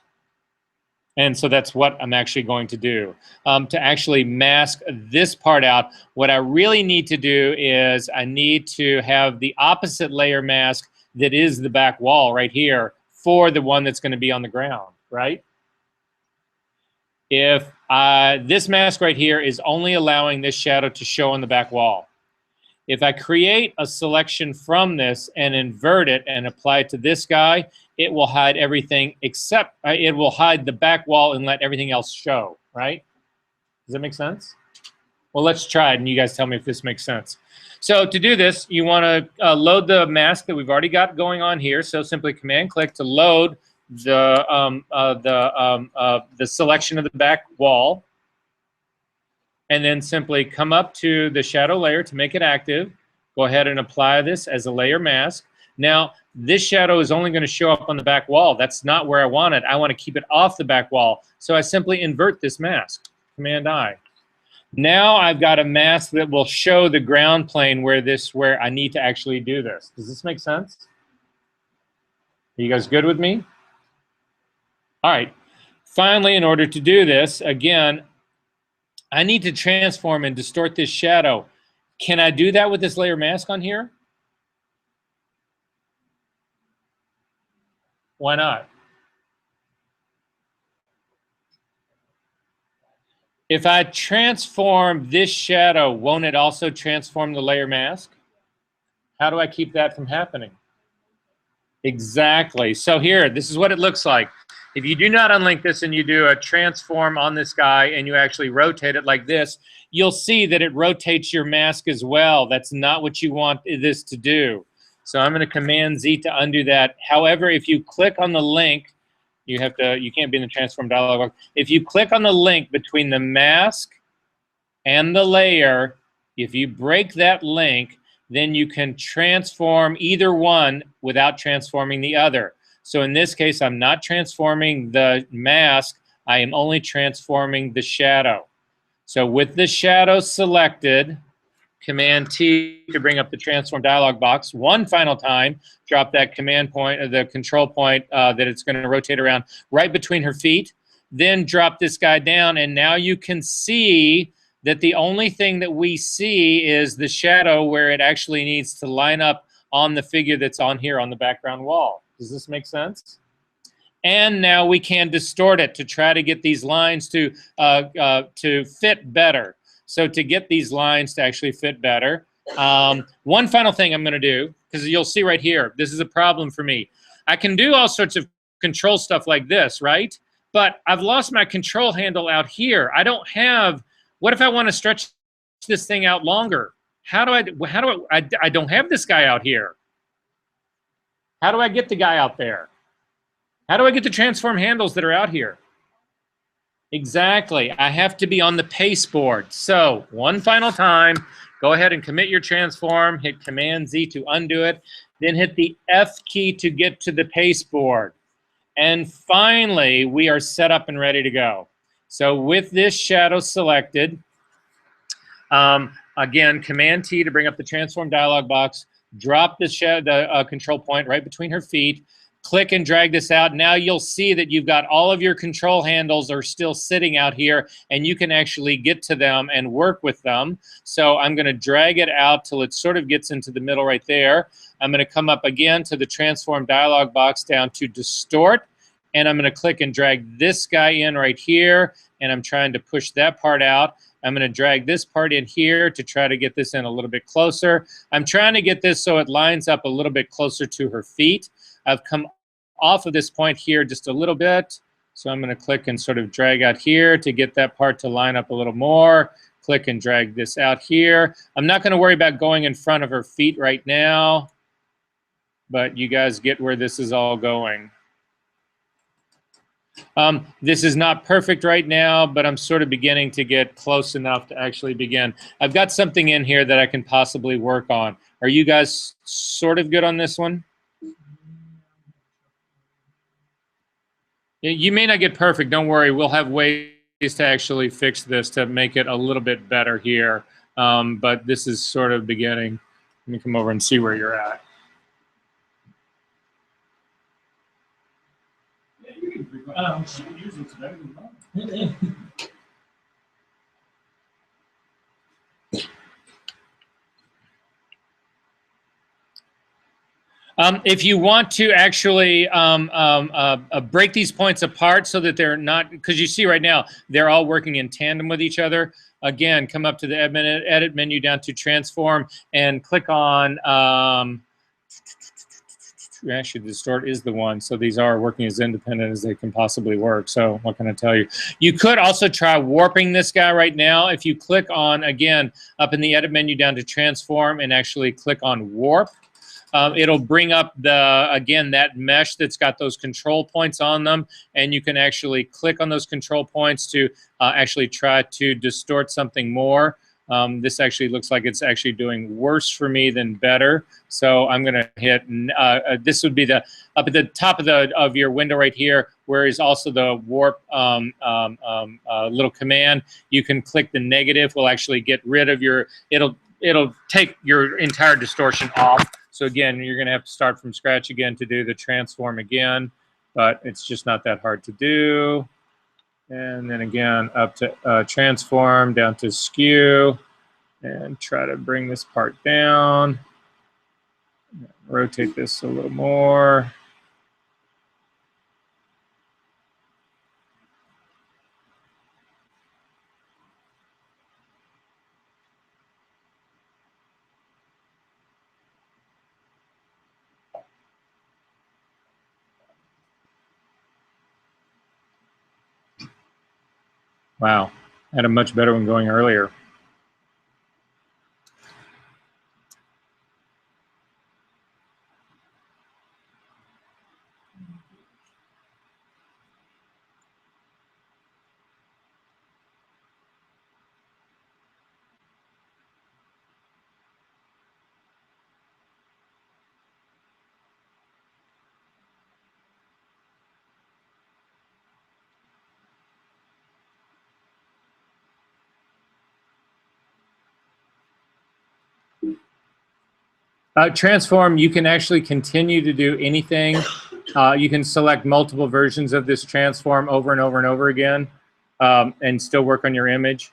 And so that's what I'm actually going to do. To actually mask this part out, what I really need to do is I need to have the opposite layer mask that is the back wall right here for the one that's going to be on the ground, right? If this mask right here is only allowing this shadow to show on the back wall. If I create a selection from this and invert it and apply it to this guy, it will hide everything except, it will hide the back wall and let everything else show, right? Does that make sense? Well, let's try it, and you guys tell me if this makes sense. So to do this, you want to load the mask that we've already got going on here. So simply Command-click to load the selection of the back wall, and then simply come up to the shadow layer to make it active. Go ahead and apply this as a layer mask. Now, this shadow is only going to show up on the back wall. That's not where I want it. I want to keep it off the back wall. So I simply invert this mask, Command-I. Now I've got a mask that will show the ground plane where I need to actually do this. Does this make sense? Are you guys good with me? All right. Finally, in order to do this, again, I need to transform and distort this shadow. Can I do that with this layer mask on here? Why not? If I transform this shadow, won't it also transform the layer mask? How do I keep that from happening? Exactly. So here, this is what it looks like. If you do not unlink this and you do a transform on this guy and you actually rotate it like this, you'll see that it rotates your mask as well. That's not what you want this to do. So I'm going to Command-Z to undo that. However, if you click on the link, you can't be in the transform dialog box. If you click on the link between the mask and the layer, if you break that link, then you can transform either one without transforming the other. So in this case, I'm not transforming the mask. I am only transforming the shadow. So with the shadow selected, Command-T to bring up the transform dialog box. One final time, drop that command point, or the control point that it's going to rotate around right between her feet. Then drop this guy down, and now you can see that the only thing that we see is the shadow where it actually needs to line up on the figure that's on here on the background wall. Does this make sense? And now we can distort it to try to get these lines to fit better. So to get these lines to actually fit better, one final thing I'm going to do, because you'll see right here, this is a problem for me. I can do all sorts of control stuff like this, right? But I've lost my control handle out here. I don't have, what if I want to stretch this thing out longer? I don't have this guy out here. How do I get the guy out there? How do I get the transform handles that are out here? Exactly. I have to be on the paste board. So one final time, go ahead and commit your transform, hit Command-Z to undo it, then hit the F key to get to the paste board. And finally, we are set up and ready to go. So with this shadow selected, again, Command-T to bring up the transform dialog box, drop the control point right between her feet, click and drag this out. Now you'll see that you've got all of your control handles are still sitting out here, and you can actually get to them and work with them. So I'm going to drag it out till it sort of gets into the middle right there. I'm going to come up again to the transform dialog box down to distort, and I'm going to click and drag this guy in right here, and I'm trying to push that part out. I'm going to drag this part in here to try to get this in a little bit closer. I'm trying to get this so it lines up a little bit closer to her feet. I've come off of this point here just a little bit. So I'm going to click and sort of drag out here to get that part to line up a little more. Click and drag this out here. I'm not going to worry about going in front of her feet right now, but you guys get where this is all going. This is not perfect right now, but I'm sort of beginning to get close enough to actually begin. I've got something in here that I can possibly work on. Are you guys sort of good on this one? You may not get perfect. Don't worry. We'll have ways to actually fix this to make it a little bit better here. But this is sort of beginning. Let me come over and see where you're at. If you want to actually break these points apart so that they're not, because you see right now, they're all working in tandem with each other. Again, come up to the edit menu down to transform and click on actually distort is the one. So these are working as independent as they can possibly work. So what can I tell you? You could also try warping this guy right now. If you click on, again, up in the edit menu down to transform and actually click on warp, it'll bring up again, that mesh that's got those control points on them. And you can actually click on those control points to actually try to distort something more. This actually looks like it's actually doing worse for me than better. So I'm going to hit, this would be up at the top of your window right here, where is also the warp little command. You can click the negative, will actually get rid of your, it'll take your entire distortion off. So again, you're going to have to start from scratch again to do the transform again, but it's just not that hard to do. And then again, up to transform, down to skew, and try to bring this part down. Rotate this a little more. Wow, I had a much better one going earlier. Transform, you can actually continue to do anything. You can select multiple versions of this transform over and over and over again, and still work on your image.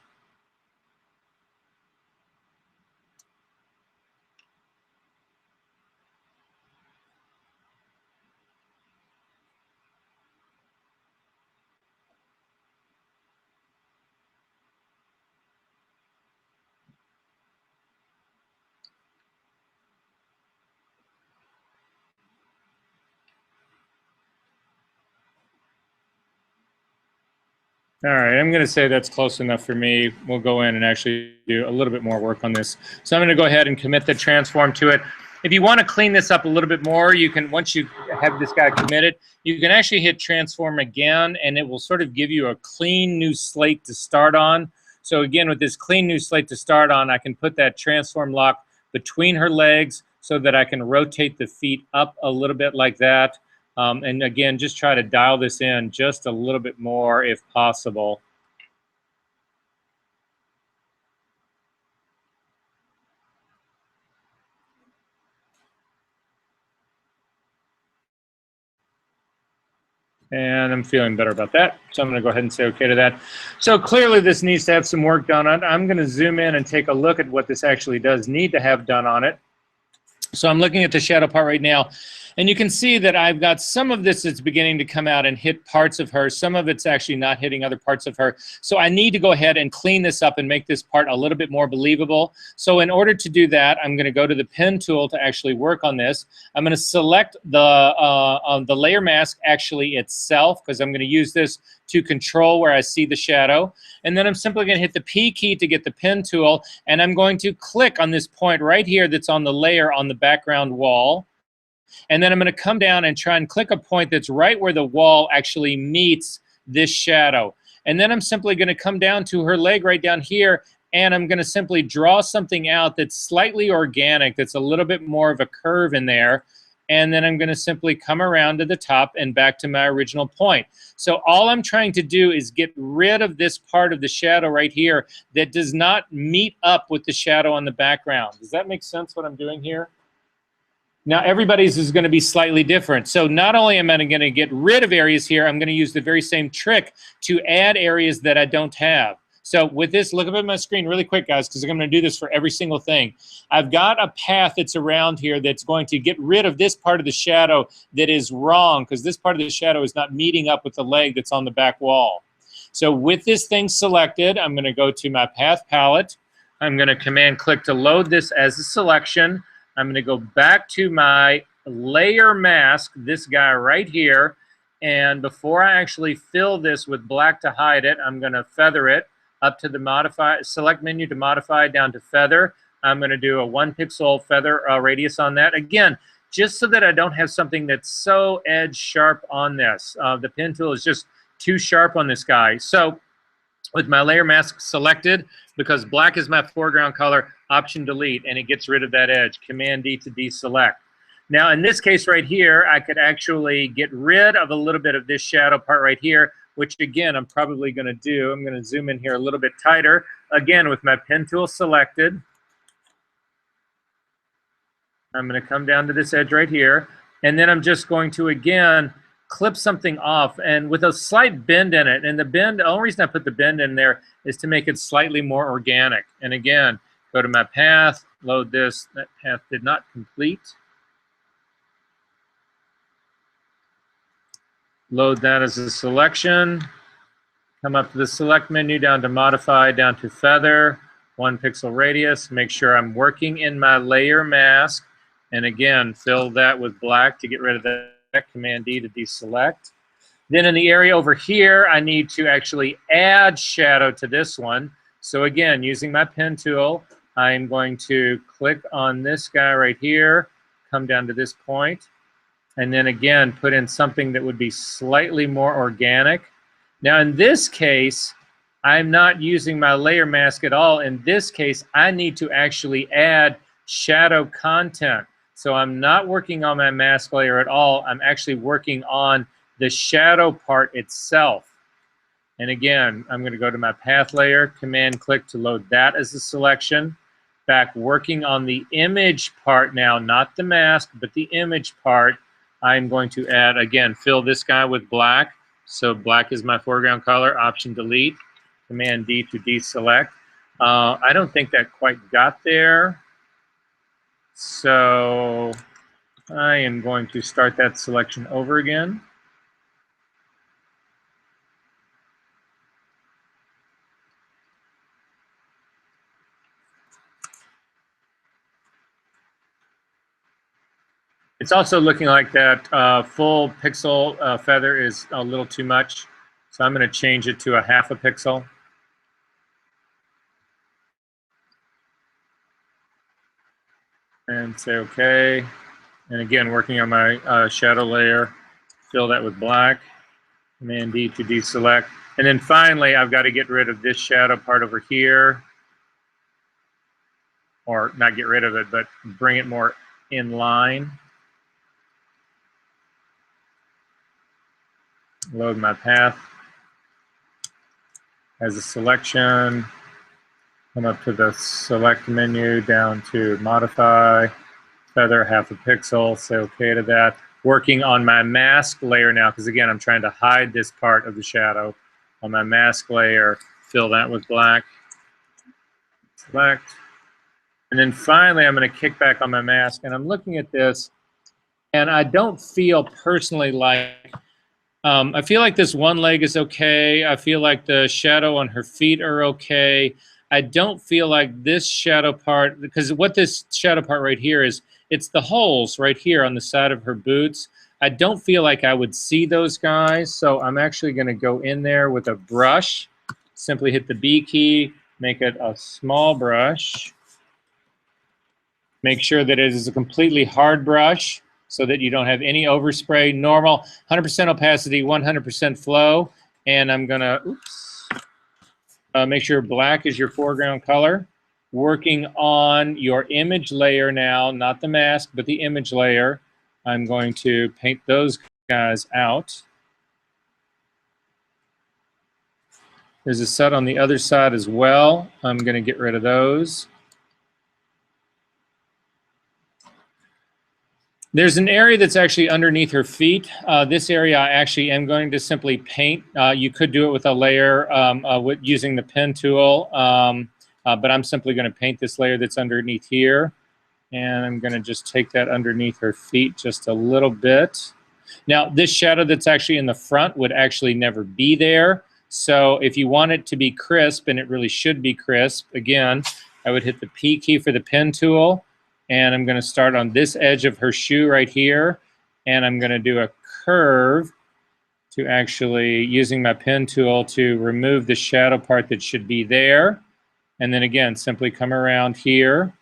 All right, I'm going to say that's close enough for me. We'll go in and actually do a little bit more work on this. So I'm going to go ahead and commit the transform to it. If you want to clean this up a little bit more, you can, once you have this guy committed, you can actually hit transform again, and it will sort of give you a clean new slate to start on. So again, with this clean new slate to start on, I can put that transform lock between her legs so that I can rotate the feet up a little bit like that. And again, just try to dial this in just a little bit more if possible. And I'm feeling better about that. So I'm going to go ahead and say okay to that. So clearly this needs to have some work done on it. I'm going to zoom in and take a look at what this actually does need to have done on it. So I'm looking at the shadow part right now. And you can see that I've got some of this that's beginning to come out and hit parts of her. Some of it's actually not hitting other parts of her. So I need to go ahead and clean this up and make this part a little bit more believable. So in order to do that, I'm going to go to the pen tool to actually work on this. I'm going to select the layer mask actually itself, because I'm going to use this to control where I see the shadow. And then I'm simply going to hit the P key to get the pen tool. And I'm going to click on this point right here that's on the layer on the background wall. And then I'm going to come down and try and click a point that's right where the wall actually meets this shadow. And then I'm simply going to come down to her leg right down here, and I'm going to simply draw something out that's slightly organic, that's a little bit more of a curve in there. And then I'm going to simply come around to the top and back to my original point. So all I'm trying to do is get rid of this part of the shadow right here that does not meet up with the shadow on the background. Does that make sense what I'm doing here? Now, everybody's is going to be slightly different. So not only am I going to get rid of areas here, I'm going to use the very same trick to add areas that I don't have. So with this, look up at my screen really quick, guys, because I'm going to do this for every single thing. I've got a path that's around here that's going to get rid of this part of the shadow that is wrong, because this part of the shadow is not meeting up with the leg that's on the back wall. So with this thing selected, I'm going to go to my path palette. I'm going to command click to load this as a selection. I'm going to go back to my layer mask this guy right here. And before I actually fill this with black to hide it, I'm going to feather it up to the modify, select menu to modify down to feather. I'm going to do a 1 pixel feather radius on that. Again, just so that I don't have something that's so edge sharp on this. The pen tool is just too sharp on this guy. So with my layer mask selected, because black is my foreground color, Option Delete, and it gets rid of that edge. Command D to deselect. Now in this case right here, I could actually get rid of a little bit of this shadow part right here, which again, I'm probably going to do. I'm going to zoom in here a little bit tighter. Again, with my pen tool selected, I'm going to come down to this edge right here, and then I'm just going to, again, clip something off, and with a slight bend in it. And the bend, the only reason I put the bend in there is to make it slightly more organic. And again, go to my path, load this. That path did not complete. Load that as a selection. Come up to the select menu, down to modify, down to feather, 1 pixel radius. Make sure I'm working in my layer mask. And again, fill that with black to get rid of that. Command D to deselect. Then in the area over here, I need to actually add shadow to this one. So again, using my pen tool, I'm going to click on this guy right here, come down to this point, and then again, put in something that would be slightly more organic. Now in this case, I'm not using my layer mask at all. In this case, I need to actually add shadow content. So I'm not working on my mask layer at all. I'm actually working on the shadow part itself. And again, I'm going to go to my path layer, command click to load that as a selection. Back working on the image part now, not the mask, but the image part. I'm going to add, again, fill this guy with black. So black is my foreground color, Option Delete, Command D to deselect. I don't think that quite got there. So I am going to start that selection over again. It's also looking like that full pixel feather is a little too much. So I'm going to change it to a 1/2 pixel. And say OK. And again, working on my shadow layer, fill that with black. Command D to deselect. And then finally, I've got to get rid of this shadow part over here. Or not get rid of it, but bring it more in line. Load my path as a selection. Come up to the select menu, down to modify, feather 1/2 pixel, say OK to that. Working on my mask layer now, because again, I'm trying to hide this part of the shadow. On my mask layer, fill that with black, select. And then finally, I'm going to kick back on my mask, and I'm looking at this, and I don't feel personally like, I feel like this one leg is okay. I feel like the shadow on her feet are okay. I don't feel like this shadow part, because what this shadow part right here is, it's the holes right here on the side of her boots. I don't feel like I would see those guys, so I'm actually going to go in there with a brush. Simply hit the B key, make it a small brush. Make sure that it is a completely hard brush so that you don't have any overspray. Normal, 100% opacity, 100% flow. And I'm going to, make sure black is your foreground color. Working on your image layer now, not the mask, but the image layer. I'm going to paint those guys out. There's a set on the other side as well. I'm going to get rid of those. There's an area that's actually underneath her feet. This area I actually am going to simply paint. You could do it with a layer using the pen tool, but I'm simply going to paint this layer that's underneath here. And I'm going to just take that underneath her feet just a little bit. Now, this shadow that's actually in the front would actually never be there. So if you want it to be crisp, and it really should be crisp, again, I would hit the P key for the pen tool, And I'm going to start on this edge of her shoe right here. And I'm going to do a curve to actually using my pen tool to remove the shadow part that should be there. And then again, simply come around here.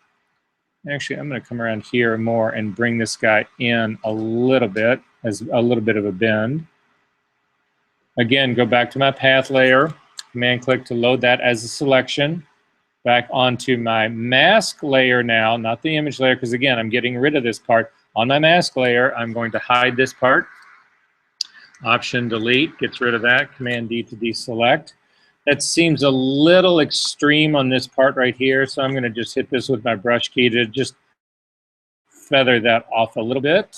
Actually, I'm going to come around here more and bring this guy in a little bit as a little bit of a bend. Again, go back to my path layer, command click to load that as a selection. Back onto my mask layer now, not the image layer, because again, I'm getting rid of this part. On my mask layer, I'm going to hide this part. Option delete gets rid of that. Command D to deselect. That seems a little extreme on this part right here, so I'm going to just hit this with my brush key to just feather that off a little bit.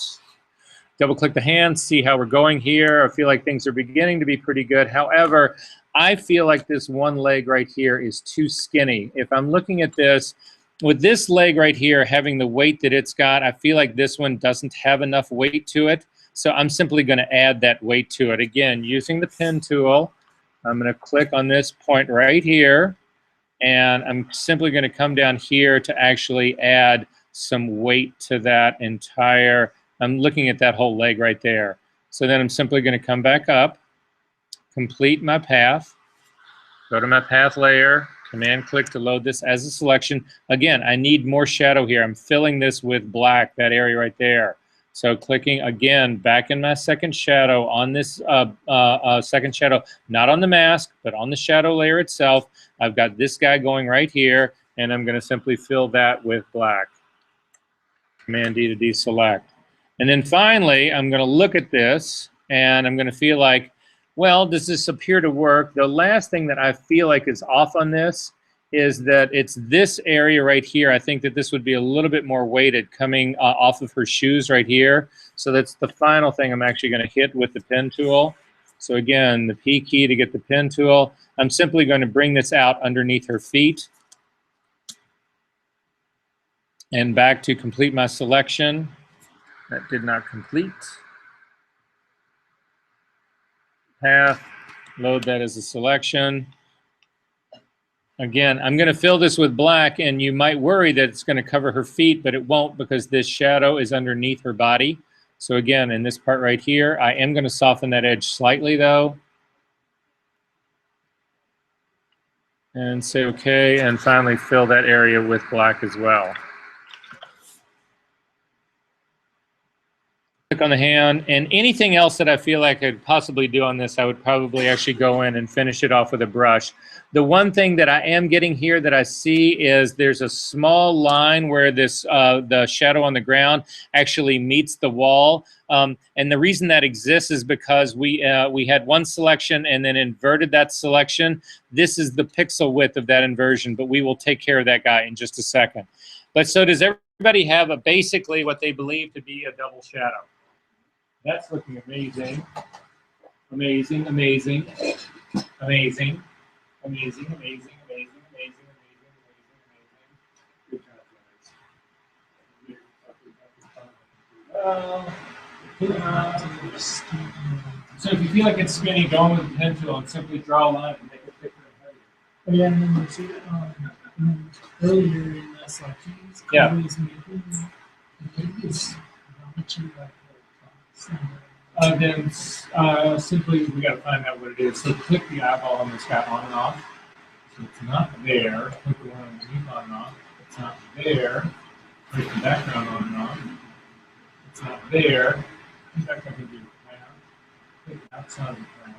Double click the hand, see how we're going here. I feel like things are beginning to be pretty good. However, I feel like this one leg right here is too skinny. If I'm looking at this, with this leg right here having the weight that it's got, I feel like this one doesn't have enough weight to it. So I'm simply going to add that weight to it. Again, using the pen tool, I'm going to click on this point right here, and I'm simply going to come down here to actually add some weight to that entire, I'm looking at that whole leg right there. So then I'm simply going to come back up, complete my path, go to my path layer, command click to load this as a selection. Again, I need more shadow here. I'm filling this with black, that area right there. So clicking again back in my second shadow on this second shadow, not on the mask, but on the shadow layer itself. I've got this guy going right here, and I'm going to simply fill that with black. Command D to deselect. And then finally, I'm going to look at this, and I'm going to feel like, well, does this appear to work? The last thing that I feel like is off on this is that it's this area right here. I think that this would be a little bit more weighted coming off of her shoes right here. So that's the final thing I'm actually going to hit with the pen tool. So again, the P key to get the pen tool. I'm simply going to bring this out underneath her feet and back to complete my selection. That did not complete. Path, load that as a selection. Again, I'm going to fill this with black, and you might worry that it's going to cover her feet, but it won't because this shadow is underneath her body. So again, in this part right here, I am going to soften that edge slightly though. And say okay, and finally fill that area with black as well. Click on the hand, and anything else that I feel like I could possibly do on this, I would probably actually go in and finish it off with a brush. The one thing that I am getting here that I see is there's a small line where this the shadow on the ground actually meets the wall. And the reason that exists is because we had one selection and then inverted that selection. This is the pixel width of that inversion, but we will take care of that guy in just a second. But so does everybody have basically what they believe to be a double shadow? That's looking amazing. Amazing, amazing, amazing, amazing, amazing, amazing, amazing, amazing, amazing. Good job, guys. So if you feel like it's spinning, go in with the pen tool and simply draw a line and make it thicker and heavier. Yeah, and then you see earlier in the selections, Yeah. colors making, it's how much you like. Then simply we got to find out what it is. So click the eyeball on this guy on and off. So it's not there. Click the one underneath on and off. It's not there. Click the background on and off. It's not there. Come back up and do the crown. Click outside of the crown.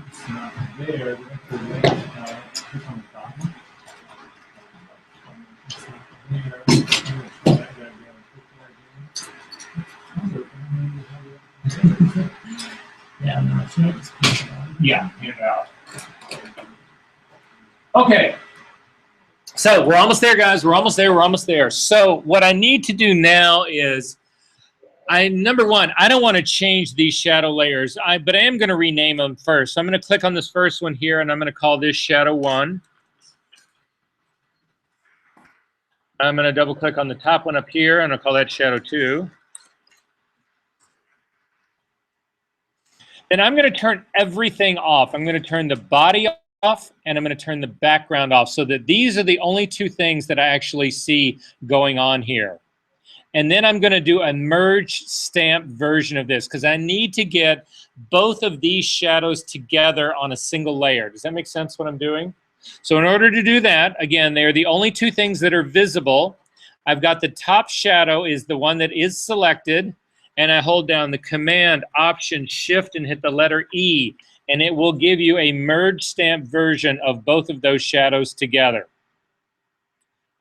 It's not there. Click on the bottom. It's not there. I'm going to try that guy again. Yeah, I'm not sure. Yeah, hand out. Okay. So we're almost there, guys. We're almost there. We're almost there. So what I need to do now is, number one, I don't want to change these shadow layers, but I am going to rename them first. So I'm going to click on this first one here, and I'm going to call this Shadow 1. I'm going to double click on the top one up here, and I'll call that Shadow 2. And I'm going to turn everything off. I'm going to turn the body off, and I'm going to turn the background off so that these are the only two things that I actually see going on here. And then I'm going to do a merge stamp version of this because I need to get both of these shadows together on a single layer. Does that make sense what I'm doing? So in order to do that, again, they're the only two things that are visible. I've got the top shadow is the one that is selected, and I hold down the Command, Option, Shift, and hit the letter E, and it will give you a merge stamp version of both of those shadows together.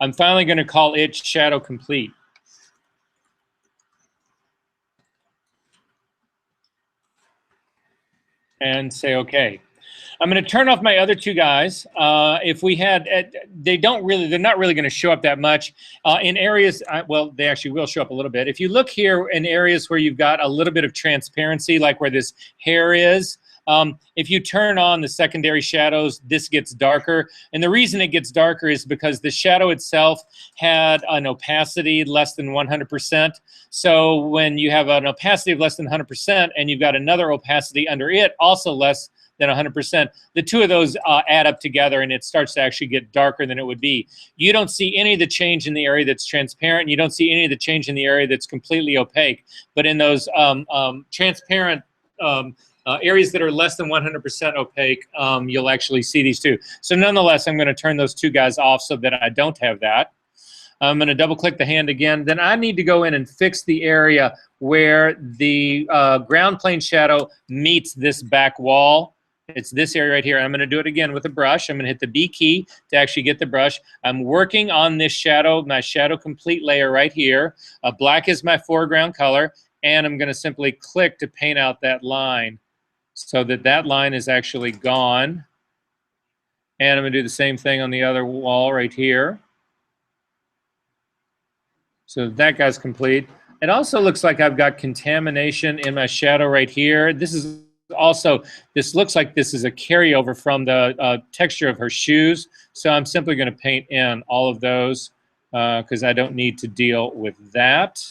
I'm finally going to call it Shadow Complete. And say okay. I'm going to turn off my other two guys. If we had, they're not really going to show up that much in areas. Well, they actually will show up a little bit. If you look here in areas where you've got a little bit of transparency, like where this hair is, if you turn on the secondary shadows, this gets darker. And the reason it gets darker is because the shadow itself had an opacity less than 100%. So when you have an opacity of less than 100% and you've got another opacity under it also less than 100%, the two of those add up together and it starts to actually get darker than it would be. You don't see any of the change in the area that's transparent. You don't see any of the change in the area that's completely opaque. But in those transparent areas that are less than 100% opaque, you'll actually see these two. So nonetheless, I'm going to turn those two guys off so that I don't have that. I'm going to double click the hand again. Then I need to go in and fix the area where the ground plane shadow meets this back wall. It's this area right here. I'm going to do it again with a brush. I'm going to hit the B key to actually get the brush. I'm working on this shadow, my Shadow Complete layer right here. Black is my foreground color, and I'm going to simply click to paint out that line so that that line is actually gone. And I'm going to do the same thing on the other wall right here. So that guy's complete. It also looks like I've got contamination in my shadow right here. This is also, this looks like this is a carryover from the texture of her shoes. So I'm simply going to paint in all of those because I don't need to deal with that.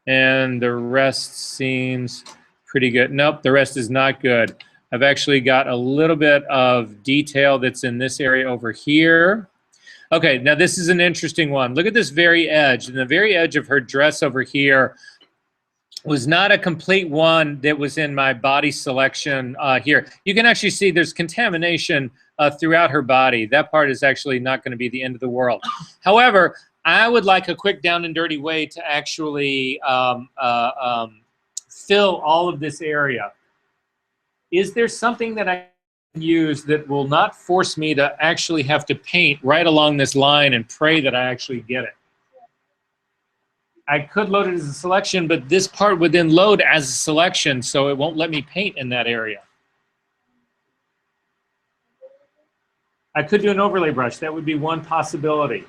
And the rest seems pretty good. Nope, the rest is not good. I've actually got a little bit of detail that's in this area over here. Okay, now this is an interesting one. Look at this very edge. And the very edge of her dress over here was not a complete one that was in my body selection here. You can actually see there's contamination throughout her body. That part is actually not going to be the end of the world. However, I would like a quick down and dirty way to actually fill all of this area. Is there something that I can use that will not force me to actually have to paint right along this line and pray that I actually get it? I could load it as a selection, but this part would then load as a selection, so it won't let me paint in that area. I could do an overlay brush. That would be one possibility.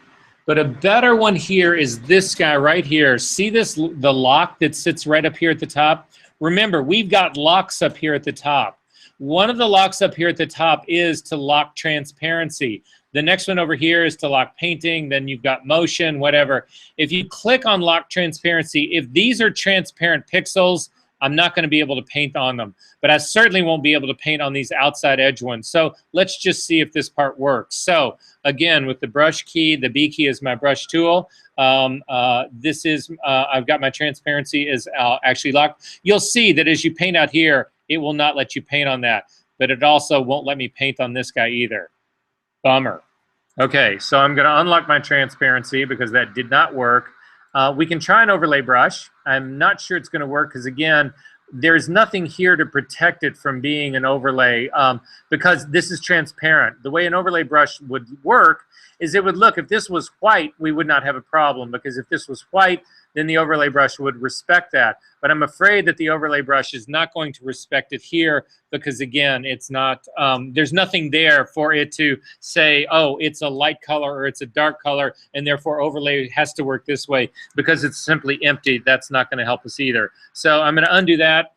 But a better one here is this guy right here. See this, the lock that sits right up here at the top? Remember, we've got locks up here at the top. One of the locks up here at the top is to lock transparency. The next one over here is to lock painting. Then you've got motion, whatever. If you click on lock transparency, if these are transparent pixels, I'm not going to be able to paint on them. But I certainly won't be able to paint on these outside edge ones. So let's just see if this part works. So again, with the brush key, the B key is my brush tool. This is, I've got my transparency is actually locked. You'll see that as you paint out here, it will not let you paint on that. But it also won't let me paint on this guy either. Bummer. Okay, so I'm going to unlock my transparency because that did not work. We can try an overlay brush. I'm not sure it's going to work because, again, there's nothing here to protect it from being an overlay because this is transparent. The way an overlay brush would work is it would look, if this was white, we would not have a problem because if this was white, then the overlay brush would respect that. But I'm afraid that the overlay brush is not going to respect it here because, again, it's not, there's nothing there for it to say, oh, it's a light color or it's a dark color, and therefore overlay has to work this way because it's simply empty. That's not going to help us either. So I'm going to undo that.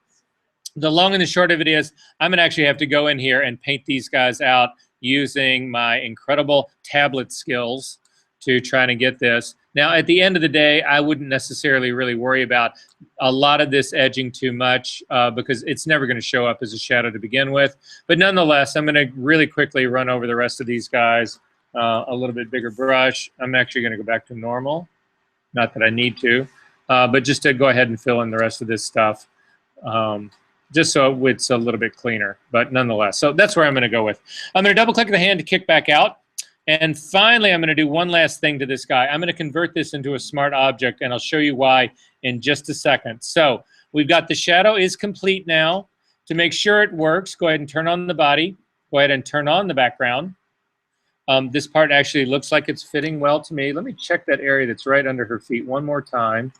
The long and the short of it is I'm going to actually have to go in here and paint these guys out using my incredible tablet skills to try to get this. Now, at the end of the day, I wouldn't necessarily really worry about a lot of this edging too much because it's never going to show up as a shadow to begin with. But nonetheless, I'm going to really quickly run over the rest of these guys. A little bit bigger brush. I'm actually going to go back to normal. Not that I need to, but just to go ahead and fill in the rest of this stuff. Just so it's a little bit cleaner, but nonetheless. So that's where I'm going to go with. I'm going to double click the hand to kick back out. And finally, I'm going to do one last thing to this guy. I'm going to convert this into a smart object, and I'll show you why in just a second. So we've got the shadow is complete now. To make sure it works, go ahead and turn on the body. Go ahead and turn on the background. This part actually looks like it's fitting well to me. Let me check that area that's right under her feet one more time.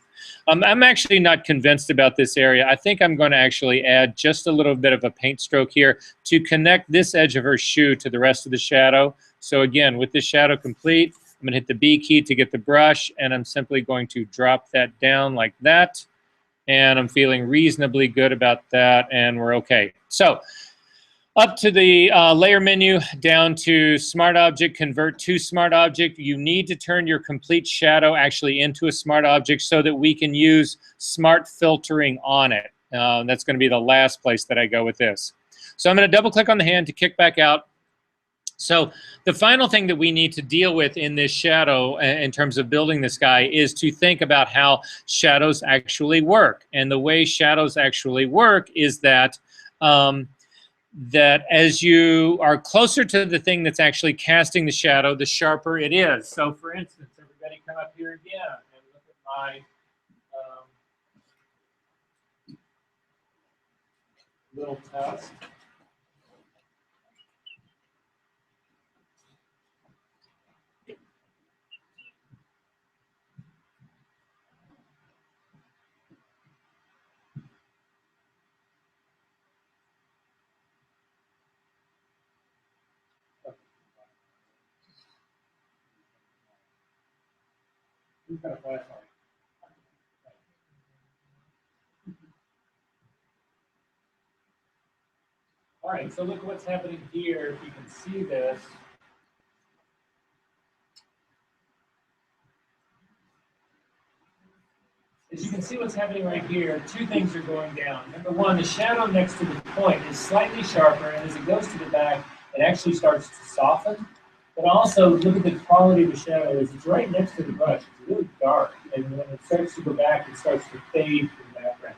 I'm actually not convinced about this area. I think I'm going to actually add just a little bit of a paint stroke here to connect this edge of her shoe to the rest of the shadow. So again, with this shadow complete, I'm going to hit the B key to get the brush, and I'm simply going to drop that down like that. And I'm feeling reasonably good about that, and we're okay. So up to the layer menu, down to Smart Object, Convert to Smart Object. You need to turn your complete shadow actually into a Smart Object so that we can use Smart Filtering on it. That's going to be the last place that I go with this. So I'm going to double click on the hand to kick back out. So the final thing that we need to deal with in this shadow in terms of building this guy is to think about how shadows actually work. And the way shadows actually work is that that as you are closer to the thing that's actually casting the shadow, the sharper it is. So for instance, everybody come up here again and look at my little test. Who's got a flashlight? All right, so look at what's happening here. If you can see this. As you can see what's happening right here, two things are going down. Number one, the shadow next to the point is slightly sharper, and as it goes to the back, it actually starts to soften. But also, look at the quality of the shadow. As it's right next to the brush, it's really dark. And when it starts to go back, it starts to fade from the background.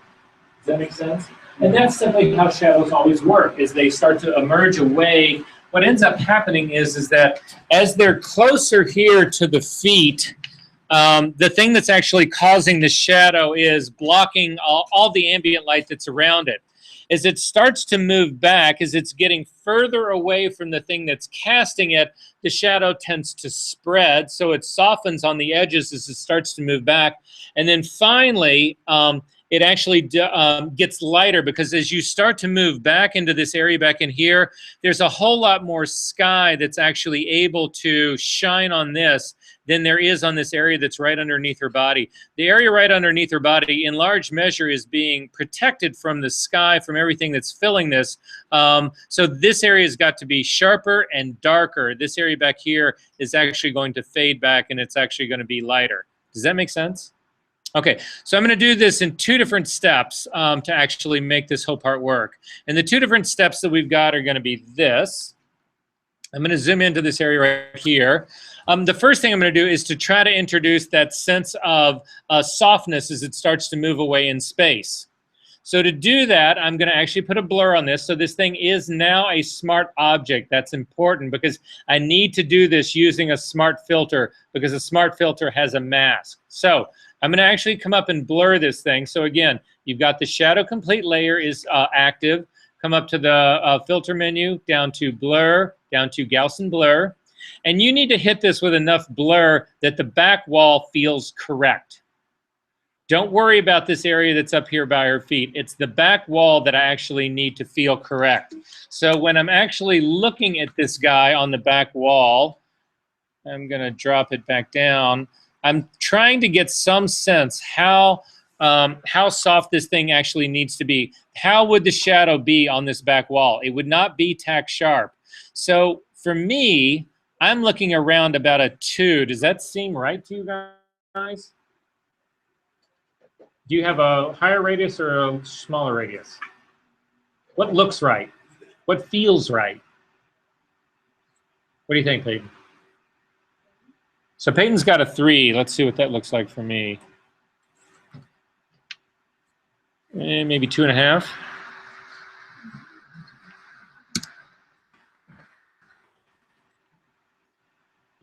Does that make sense? And that's simply how shadows always work, is they start to emerge away. What ends up happening is that as they're closer here to the feet, the thing that's actually causing the shadow is blocking all the ambient light that's around it. As it starts to move back, as it's getting further away from the thing that's casting it, the shadow tends to spread, so it softens on the edges as it starts to move back. And then finally, it actually gets lighter, because as you start to move back into this area back in here, there's a whole lot more sky that's actually able to shine on this than there is on this area that's right underneath her body. The area right underneath her body, in large measure, is being protected from the sky, from everything that's filling this. So this area has got to be sharper and darker. This area back here is actually going to fade back, and it's actually going to be lighter. Does that make sense? Okay, so I'm going to do this in two different steps to actually make this whole part work. And the two different steps that we've got are going to be this. I'm going to zoom into this area right here. The first thing I'm going to do is to try to introduce that sense of softness as it starts to move away in space. So to do that, I'm going to actually put a blur on this. So this thing is now a smart object. That's important because I need to do this using a smart filter, because a smart filter has a mask. So I'm going to actually come up and blur this thing. So again, you've got the shadow complete layer is active. Come up to the filter menu, down to blur, down to Gaussian blur. And you need to hit this with enough blur that the back wall feels correct. Don't worry about this area that's up here by her feet. It's the back wall that I actually need to feel correct. So when I'm actually looking at this guy on the back wall, I'm going to drop it back down. I'm trying to get some sense how soft this thing actually needs to be. How would the shadow be on this back wall? It would not be tack sharp. So for me, I'm looking around about a 2. Does that seem right to you guys? guys? Do you have a higher radius or a smaller radius? What looks right? What feels right? What do you think, Peyton? So Peyton's got a 3. Let's see what that looks like for me. Maybe 2.5.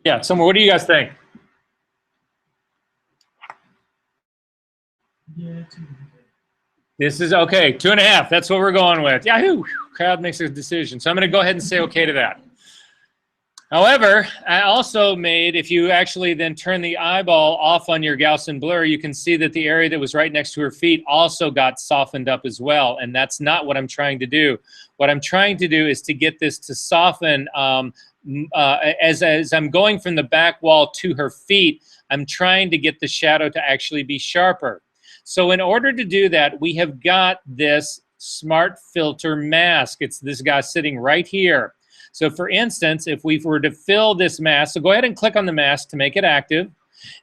Yeah, somewhere. What do you guys think? Yeah, This is okay. 2.5. That's what we're going with. Yahoo! Crowd makes a decision. So I'm going to go ahead and say okay to that. However, I also made, if you actually then turn the eyeball off on your Gaussian blur, you can see that the area that was right next to her feet also got softened up as well. And that's not what I'm trying to do. What I'm trying to do is to get this to soften as I'm going from the back wall to her feet. I'm trying to get the shadow to actually be sharper. So in order to do that, we have got this Smart Filter mask. It's this guy sitting right here. So for instance, if we were to fill this mask, so go ahead and click on the mask to make it active.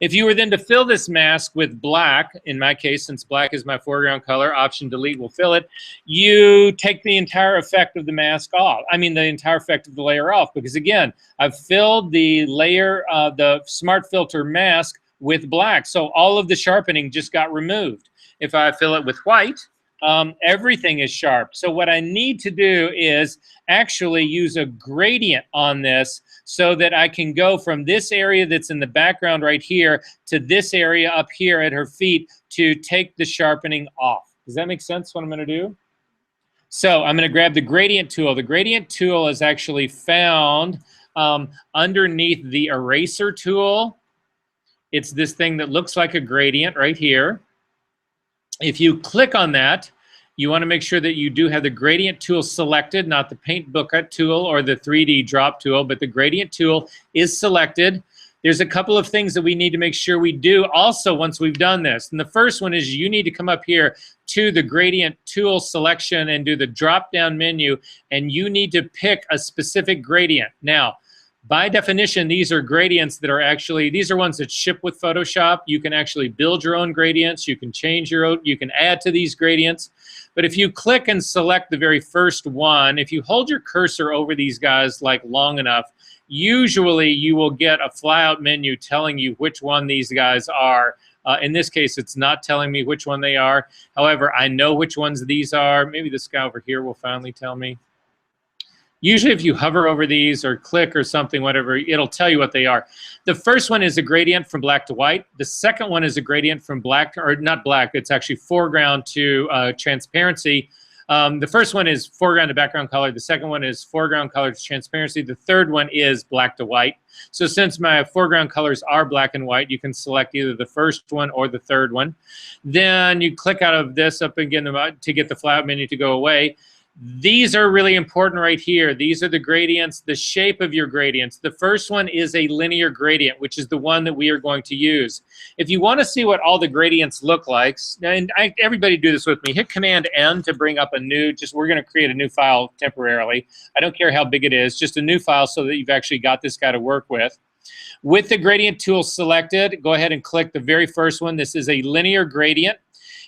If you were then to fill this mask with black, in my case, since black is my foreground color, Option Delete will fill it, you take the entire effect of the mask off. I mean, the entire effect of the layer off, because again, I've filled the layer, the Smart Filter mask with black. So all of the sharpening just got removed. If I fill it with white, everything is sharp. So what I need to do is actually use a gradient on this so that I can go from this area that's in the background right here to this area up here at her feet to take the sharpening off. Does that make sense what I'm going to do? So I'm going to grab the gradient tool. The gradient tool is actually found underneath the eraser tool. It's this thing that looks like a gradient right here. If you click on that, you want to make sure that you do have the gradient tool selected, not the paint bucket tool or the 3D drop tool, but the gradient tool is selected. There's a couple of things that we need to make sure we do also once we've done this. And the first one is you need to come up here to the gradient tool selection and do the drop down menu, and you need to pick a specific gradient. Now, by definition, these are gradients that are actually, these are ones that ship with Photoshop. You can actually build your own gradients. You can change your own, you can add to these gradients. But if you click and select the very first one, if you hold your cursor over these guys like long enough, usually you will get a fly-out menu telling you which one these guys are. In this case, it's not telling me which one they are. However, I know which ones these are. Maybe this guy over here will finally tell me. Usually if you hover over these or click or something, whatever, it'll tell you what they are. The first one is a gradient from black to white. The second one is a gradient from black, or not black, it's actually foreground to transparency. The first one is foreground to background color. The second one is foreground color to transparency. The third one is black to white. So since my foreground colors are black and white, you can select either the first one or the third one. Then you click out of this up again to get the fly-out menu to go away. These are really important right here. These are the gradients, the shape of your gradients. The first one is a linear gradient, which is the one that we are going to use. If you want to see what all the gradients look like, and everybody do this with me, hit Command-N to bring up a new, we're going to create a new file temporarily. I don't care how big it is, just a new file so that you've actually got this guy to work with. With the gradient tool selected, go ahead and click the very first one. This is a linear gradient.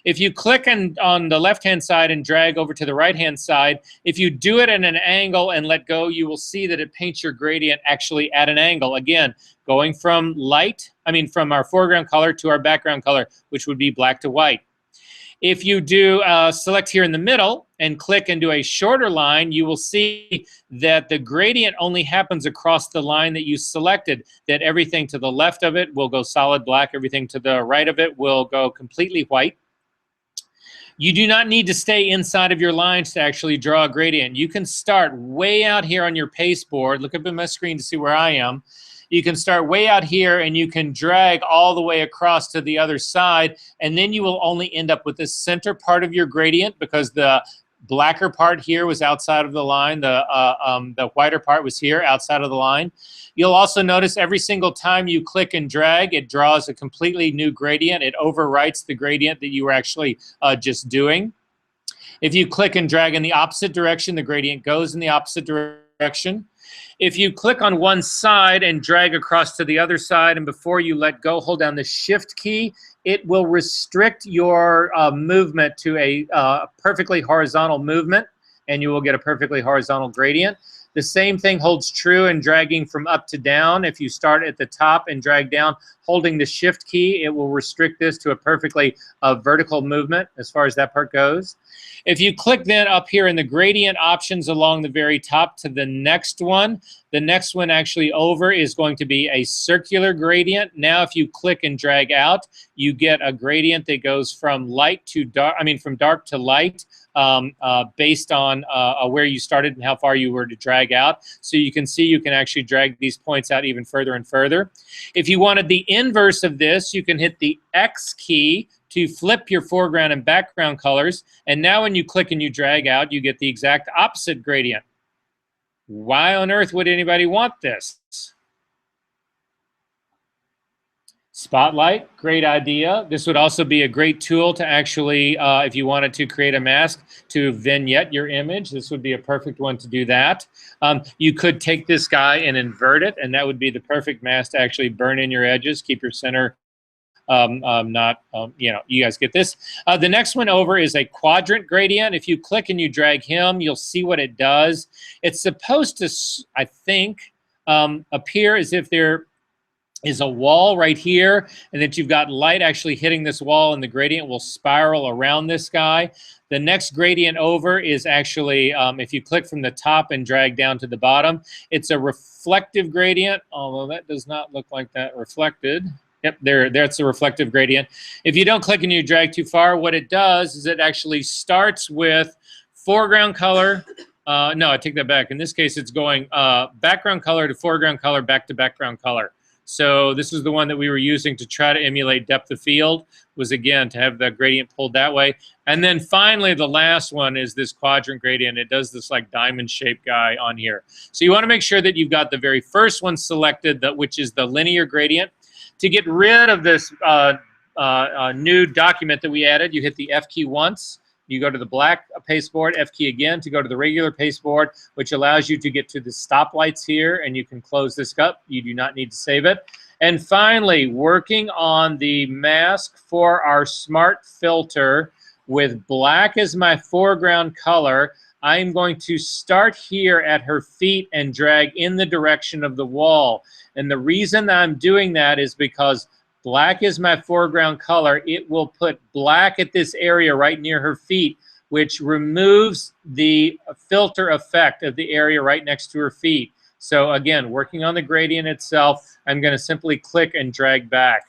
If you click on the left-hand side and drag over to the right-hand side, if you do it at an angle and let go, you will see that it paints your gradient actually at an angle. Again, going from from our foreground color to our background color, which would be black to white. If you do select here in the middle and click and do a shorter line, you will see that the gradient only happens across the line that you selected, that everything to the left of it will go solid black, everything to the right of it will go completely white. You do not need to stay inside of your lines to actually draw a gradient. You can start way out here on your paste board. Look up at my screen to see where I am. You can start way out here and you can drag all the way across to the other side, and then you will only end up with the center part of your gradient because the blacker part here was outside of the line. The whiter part was here outside of the line. You'll also notice every single time you click and drag, it draws a completely new gradient. It overwrites the gradient that you were actually just doing. If you click and drag in the opposite direction, the gradient goes in the opposite direction. direction. If you click on one side and drag across to the other side, and before you let go, hold down the Shift key, it will restrict your movement to a perfectly horizontal movement, and you will get a perfectly horizontal gradient. The same thing holds true in dragging from up to down. If you start at the top and drag down, holding the Shift key, it will restrict this to a perfectly vertical movement as far as that part goes. If you click then up here in the gradient options along the very top to the next one actually over is going to be a circular gradient. Now if you click and drag out, you get a gradient that goes from light to dark, from dark to light, based on where you started and how far you were to drag out. So you can see you can actually drag these points out even further and further. If you wanted the inverse of this, you can hit the X key to flip your foreground and background colors. And now when you click and you drag out, you get the exact opposite gradient. Why on earth would anybody want this? Spotlight, great idea. This would also be a great tool to actually, if you wanted to create a mask to vignette your image, this would be a perfect one to do that. You could take this guy and invert it, and that would be the perfect mask to actually burn in your edges, keep your center you guys get this. The next one over is a quadrant gradient. If you click and you drag him, you'll see what it does. It's supposed to, I think, appear as if there is a wall right here, and that you've got light actually hitting this wall, and the gradient will spiral around this guy. The next gradient over is actually, if you click from the top and drag down to the bottom, it's a reflective gradient, although that does not look like that reflected. Yep, that's a reflective gradient. If you don't click and you drag too far, what it does is it actually starts with foreground color. No, I take that back. In this case, it's going background color to foreground color, back to background color. So this is the one that we were using to try to emulate depth of field, was again to have the gradient pulled that way. And then finally, the last one is this quadrant gradient. It does this like diamond shaped guy on here. So you want to make sure that you've got the very first one selected, which is the linear gradient. To get rid of this new document that we added, you hit the F key once. You go to the black pasteboard, F key again to go to the regular pasteboard, which allows you to get to the stoplights here, and you can close this up. You do not need to save it. And finally, working on the mask for our smart filter with black as my foreground color, I'm going to start here at her feet and drag in the direction of the wall. And the reason that I'm doing that is because black is my foreground color. It will put black at this area right near her feet, which removes the filter effect of the area right next to her feet. So again, working on the gradient itself, I'm going to simply click and drag back.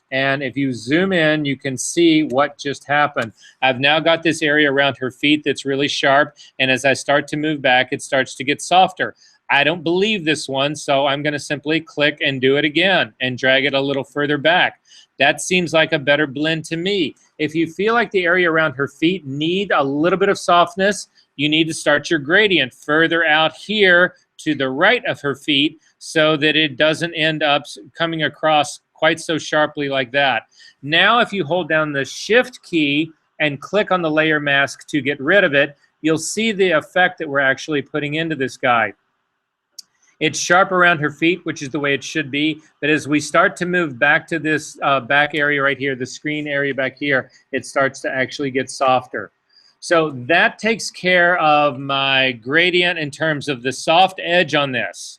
And if you zoom in, you can see what just happened. I've now got this area around her feet that's really sharp. And as I start to move back, it starts to get softer. I don't believe this one, so I'm going to simply click and do it again and drag it a little further back. That seems like a better blend to me. If you feel like the area around her feet need a little bit of softness, you need to start your gradient further out here to the right of her feet so that it doesn't end up coming across quite so sharply like that. Now, if you hold down the Shift key and click on the layer mask to get rid of it, you'll see the effect that we're actually putting into this guy. It's sharp around her feet, which is the way it should be. But as we start to move back to this back area right here, the screen area back here, it starts to actually get softer. So that takes care of my gradient in terms of the soft edge on this.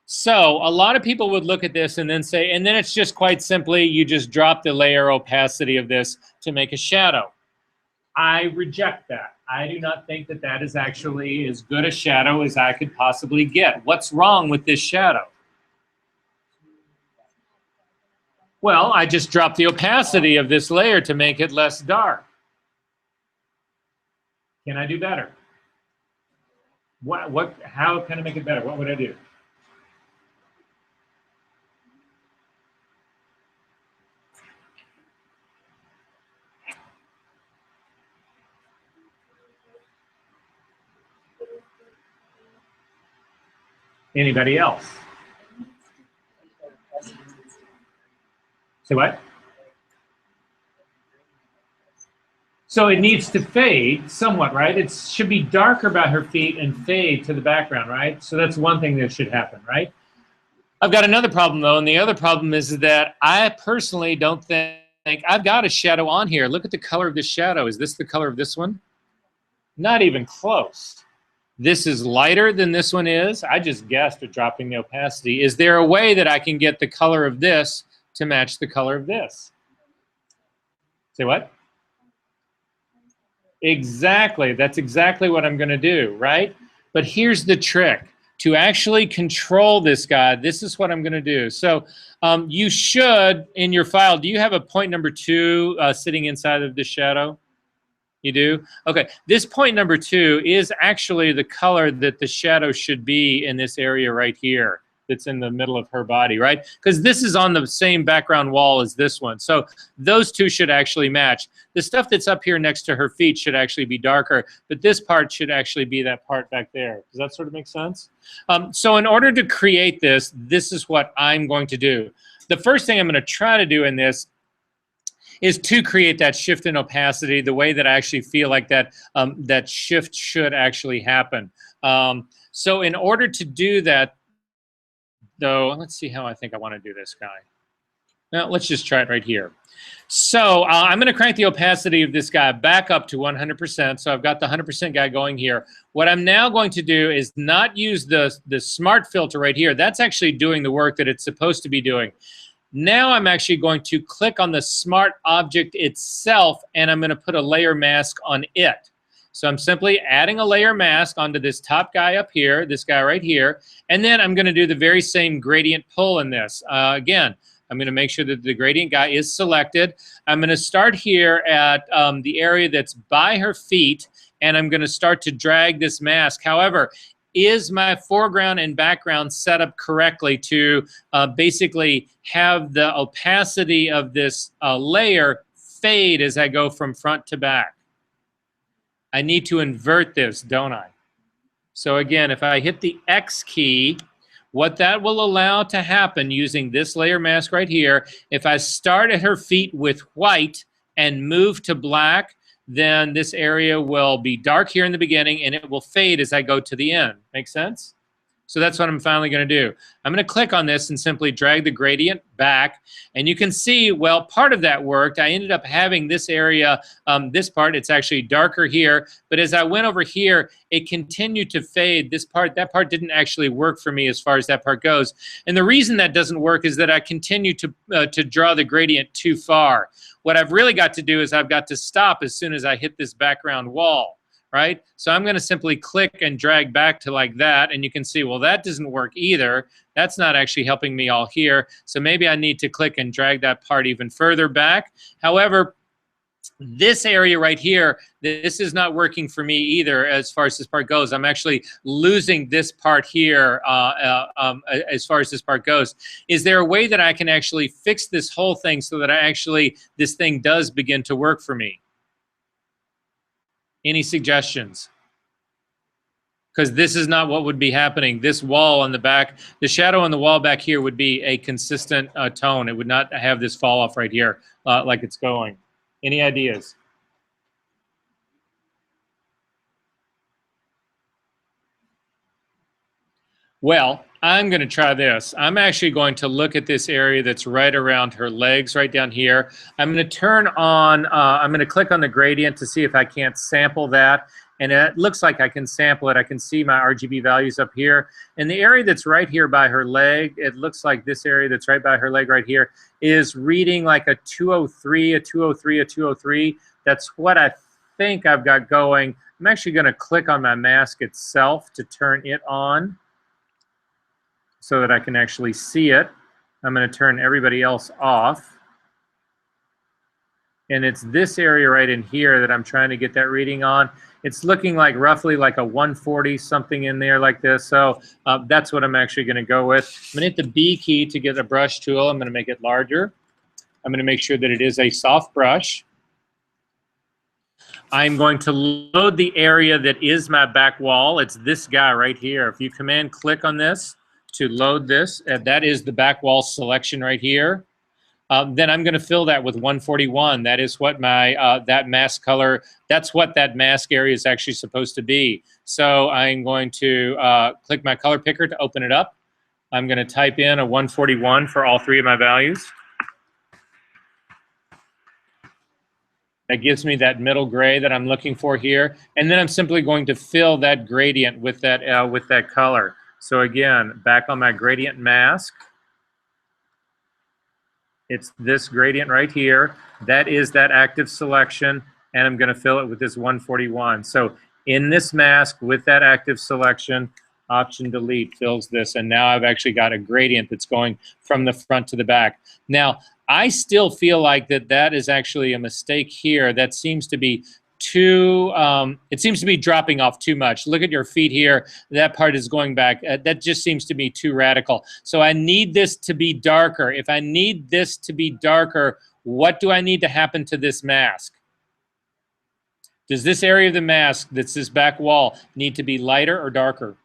So a lot of people would look at this and then say, and then it's just quite simply, you just drop the layer opacity of this to make a shadow. I reject that. I do not think that that is actually as good a shadow as I could possibly get. What's wrong with this shadow? Well, I just dropped the opacity of this layer to make it less dark. Can I do better? How can I make it better? What would I do? Anybody else? Say what? So it needs to fade somewhat, right? It should be darker about her feet and fade to the background, right? So that's one thing that should happen, right? I've got another problem, though, and the other problem is that I personally don't think I've got a shadow on here. Look at the color of this shadow. Is this the color of this one? Not even close. This is lighter than this one is. I just guessed at dropping the opacity. Is there a way that I can get the color of this to match the color of this? Say what? Exactly. That's exactly what I'm going to do, right? But here's the trick. To actually control this guy, this is what I'm going to do. So you should, in your file, do you have a point number 2 sitting inside of this shadow? You do? Okay. This point number 2 is actually the color that the shadow should be in this area right here that's in the middle of her body, right? Because this is on the same background wall as this one. So those two should actually match. The stuff that's up here next to her feet should actually be darker, but this part should actually be that part back there. Does that sort of make sense? So in order to create this, this is what I'm going to do. The first thing I'm going to try to do in this is to create that shift in opacity the way that I actually feel like that, that shift should actually happen. So in order to do that, though, let's see how I think I want to do this guy. Now, let's just try it right here. So I'm going to crank the opacity of this guy back up to 100%. So I've got the 100% guy going here. What I'm now going to do is not use the smart filter right here. That's actually doing the work that it's supposed to be doing. Now I'm actually going to click on the smart object itself, and I'm going to put a layer mask on it. So I'm simply adding a layer mask onto this top guy up here, this guy right here, and then I'm going to do the very same gradient pull in this. Again, I'm going to make sure that the gradient guy is selected. I'm going to start here at the area that's by her feet, and I'm going to start to drag this mask. However, is my foreground and background set up correctly to basically have the opacity of this layer fade as I go from front to back? I need to invert this, don't I? So again, if I hit the X key, what that will allow to happen using this layer mask right here, if I start at her feet with white and move to black, then this area will be dark here in the beginning and it will fade as I go to the end. Make sense? So that's what I'm finally going to do. I'm going to click on this and simply drag the gradient back. And you can see, well, part of that worked. I ended up having this area, this part, it's actually darker here. But as I went over here, it continued to fade. This part, that part didn't actually work for me as far as that part goes. And the reason that doesn't work is that I continue to draw the gradient too far. What I've really got to do is I've got to stop as soon as I hit this background wall. Right? So I'm going to simply click and drag back to like that, and you can see, well, that doesn't work either. That's not actually helping me all here. So maybe I need to click and drag that part even further back. However, this area right here, this is not working for me either as far as this part goes. I'm actually losing this part here as far as this part goes. Is there a way that I can actually fix this whole thing so that this thing does begin to work for me? Any suggestions? Because this is not what would be happening. This wall on the back, the shadow on the wall back here would be a consistent tone. It would not have this fall off right here like it's going. Any ideas? Well, I'm going to try this. I'm actually going to look at this area that's right around her legs, right down here. I'm going to turn on, I'm going to click on the gradient to see if I can't sample that. And it looks like I can sample it. I can see my RGB values up here. And the area that's right here by her leg, it looks like this area that's right by her leg right here is reading like a 203, a 203, a 203. That's what I think I've got going. I'm actually going to click on my mask itself to turn it on, so that I can actually see it. I'm going to turn everybody else off. And it's this area right in here that I'm trying to get that reading on. It's looking like roughly like a 140 something in there like this. So that's what I'm actually going to go with. I'm going to hit the B key to get a brush tool. I'm going to make it larger. I'm going to make sure that it is a soft brush. I'm going to load the area that is my back wall. It's this guy right here. If you command click on this to load this, that is the back wall selection right here. then I'm going to fill that with 141. That is what my that mask color, that's what that mask area is actually supposed to be. So I'm going to click my color picker to open it up. I'm going to type in a 141 for all three of my values. That gives me that middle gray that I'm looking for here. And then I'm simply going to fill that gradient with that color. So again, back on my gradient mask, it's this gradient right here. That is that active selection, and I'm going to fill it with this 141. So in this mask with that active selection, Option Delete fills this, and now I've actually got a gradient that's going from the front to the back. Now, I still feel like that is actually a mistake here. That seems to be too, it seems to be dropping off too much. Look at your feet here. That part is going back. That just seems to be too radical. So I need this to be darker. If I need this to be darker, what do I need to happen to this mask? Does this area of the mask, that's this back wall, need to be lighter or darker?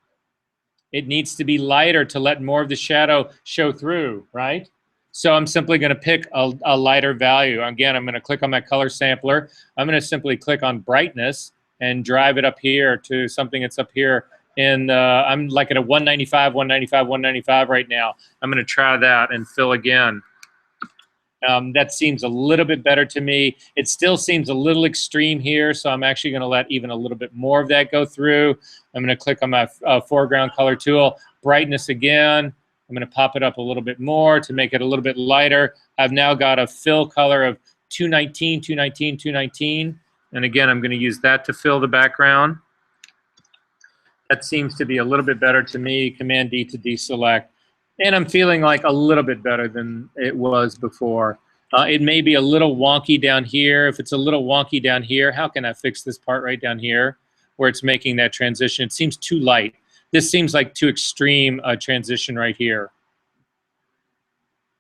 It needs to be lighter to let more of the shadow show through, right? So I'm simply going to pick a lighter value. Again, I'm going to click on my color sampler. I'm going to simply click on brightness and drive it up here to something that's up here. And I'm like at a 195, 195, 195 right now. I'm going to try that and fill again. That seems a little bit better to me. It still seems a little extreme here, so I'm actually going to let even a little bit more of that go through. I'm going to click on my foreground color tool, brightness again. I'm going to pop it up a little bit more to make it a little bit lighter. I've now got a fill color of 219, 219, 219. And again, I'm going to use that to fill the background. That seems to be a little bit better to me. Command D to deselect. And I'm feeling like a little bit better than it was before. It may be a little wonky down here. If it's a little wonky down here, how can I fix this part right down here where it's making that transition? It seems too light. This seems like too extreme a transition right here.